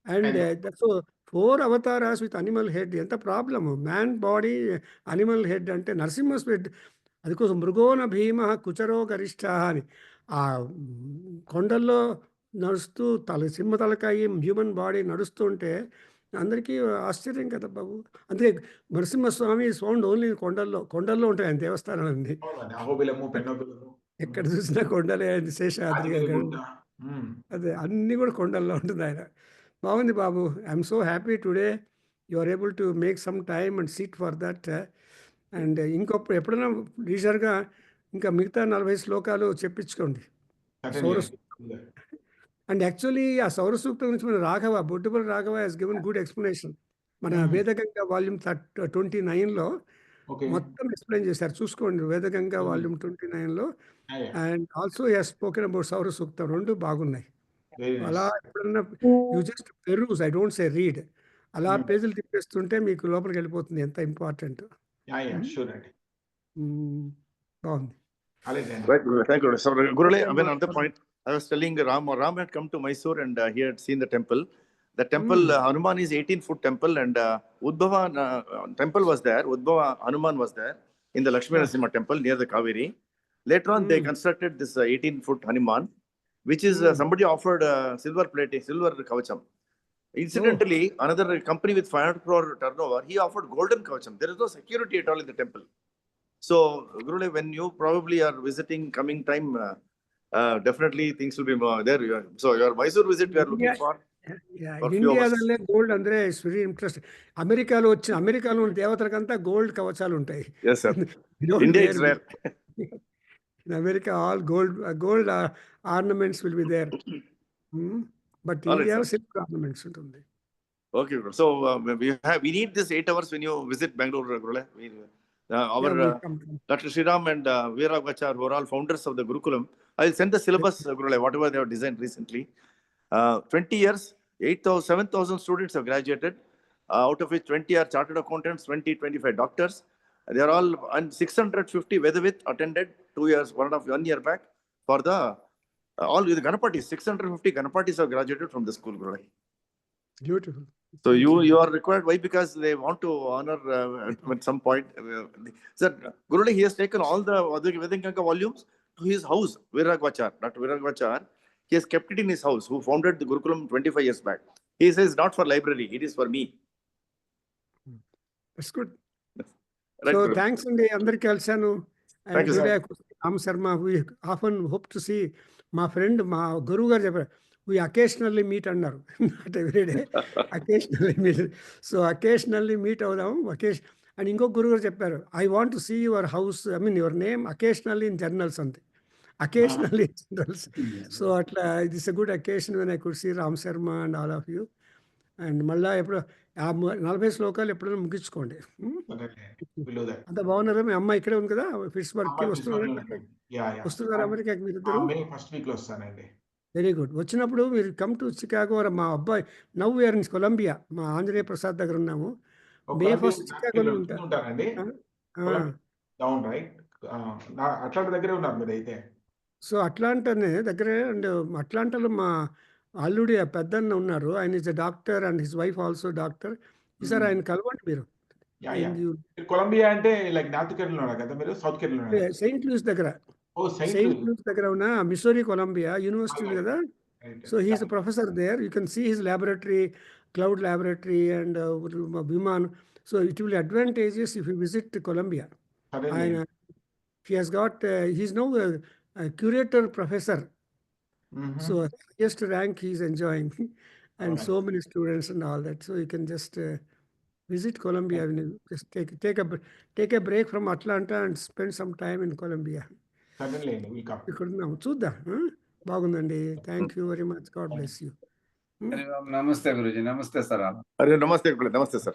And so 4 avatars with animal head. ఎంత problem, man body animal head అంటే నరసింహ హెడ్. అది కోసం మృగోన భీమ కుచరో గరిష్ట అని ఆ కొండల్లో నడుస్తూ సింహ తలకాయి హ్యూమన్ బాడీ నడుస్తుంటే అందరికీ ఆశ్చర్యం కదా బాబు. అందుకే నరసింహస్వామి ఫౌండ్ ఓన్లీ కొండల్లో ఉంటాయి ఆయన దేవస్థానాలన్నీ. ఎక్కడ చూసినా కొండలే. శేషాద్రి అదే అన్నీ కూడా కొండల్లో ఉంటుంది ఆయన. బాగుంది బాబు. I'm so happy today you are able to make some time and sit for that. And ఇంకొక ఎప్పుడైనా లీజర్గా ఇంకా మిగతా 40 శ్లోకాలు చెప్పించుకోండి సౌర సూక్తం. అండ్ యాక్చువల్లీ ఆ సౌర సూక్తం గురించి మన Raghava Boddupalli Raghava he's given good explanation. మన వేదగంగా వాల్యూమ్ 29లో మొత్తం ఎక్స్ప్లెయిన్ చేశారు, చూసుకోండి. వేదగంగా వాల్యూమ్ 29లో. And also he has spoken about Saura Suktam. 2 బాగున్నాయి. అలా ఎప్పుడన్నా you just peruse, I don't say read, అలా పేజీలు తిప్పేస్తుంటే మీకు లోపలికి వెళ్ళిపోతుంది ఎంత ఇంపార్టెంట్. బాగుంది. అలాగండి. Right, Gurule. Thank you. So, Gurule, Okay, I mean, ma- another point, I was telling Ram had come to Mysore and he had seen the temple. The temple, Hanuman is 18-foot temple, and Udbhava temple was there. Udbhava Hanuman was there in the Lakshmi Narasimha temple near the Kaveri. Later on, they constructed this 18-foot Hanuman, which is somebody offered silver plating, silver kavacham. Incidentally, another company with 500 crore turnover, he offered golden kavacham. There is no security at all in the temple. So, Gurule, when you probably are visiting coming time, definitely things will be more there. So, your Mysore visit, we are looking for few hours. ఇండియాదల్లే gold ಅಂದ್ರೆ it's very interest. అమెరికాలో ఉన్న దేవతలకంతా gold కవచాలు ఉంటాయి. Yes, sir. India is rare. In America, all gold ornaments will be there. But All right, India sir. silk ornaments ఉంటుంది. Okay, Gurule. So, we need this 8 hours when you visit Bengaluru, Gurule. Our Dr. Sriram and Veeragachar were all founders of the Gurukulam. I'll send the syllabus, Gurule, whatever they have designed recently. 20 years, 7,000 students have graduated, out of which 20 are chartered accountants, 25 doctors. They are all, and 650 Vedavit attended 2 years, 1 year back for the, all the Ganapatis, 650 Ganapatis have graduated from the school, Gurule. Beautiful. So you are required. Why? Because they want to honor at some point. Sir, Gurule, he has taken all the Vedankanka volumes to his house, Veeragachar. Dr. Veeragachar, he has kept it in his house, who founded the Gurukulam 25 years back. He says, not for library, it is for me. That's good. Right, So Gurule. thanks అండి అందరికి కలిసాను. Thank you, sir. Ram Sharma, we often hope to see. మా friend మా గురువు గారు చెప్పారు, we occasionally meet అన్నారు. Not every day, occasionally meet. So occasionally meet అవుదాం. And ఇంకో గురువు గారు చెప్పారు, I want to see your house, I mean your name occasionally in journals అంతే. Occasionally in journals. So అట్లా it is a good occasion when I could see Ram Sharma and all of you. And మళ్ళీ ఎప్పుడు 40 శ్లోకాలు ఎప్పుడైనా ముగించుకోండి. అంత బాగున్నారా? మీ అమ్మాయి ఇక్కడే ఉంది కదా, ఫిట్స్బర్గ్కి వస్తున్నారు అమెరికాకి మీరు ఇద్దరు? ఫస్ట్ వీక్ లో వస్తానండి. Very good. వచ్చినప్పుడు మీరు కమ్ టు చికాగో. మా అబ్బాయి నవ్ వీఆర్ ఇన్ కొలంబియా, మా ఆంజనేయ ప్రసాద్ దగ్గర ఉన్నాము. మే 1 చికాగోలో ఉంటానండి. డౌన్ రైట్, అట్లాంటి దగ్గరే ఉన్నారు మీరు అయితే. సో అట్లాంటానే దగ్గరే. అండ్ అట్లాంటాలో మా అల్లుడి పెద్దన్న ఉన్నారు, ఆయన is doctor and his wife also doctor. ఈసారి ఆయన కలవండి మీరు. కొలంబియా అంటే లైక్ నార్త్ కెరోలినా కదా, మీరు సౌత్ కెరోలినా? సెయింట్ లూయిస్ దగ్గర. సెయింట్ లూయిస్ దగ్గర ఉన్న మిసోరీ కొలంబియా యూనివర్సిటీ ఉంది కదా. So he is a professor there. You can see his laboratory, cloud laboratory and విమాన్. So it will advantages if you visit Columbia. ఆయన he has got he's now a curator professor. So highest rank he's enjoying and so many students and all that. So you can just visit Colombia. Just take a break from Atlanta and spend some time in Colombia. Certainly, we'll come. ఇక్కడ చూద్దాం. బాగుందండి. Thank you very much. God bless you. నమస్తే గురుజీ. నమస్తే sir. Namaste, Gurule. Namaste, sir.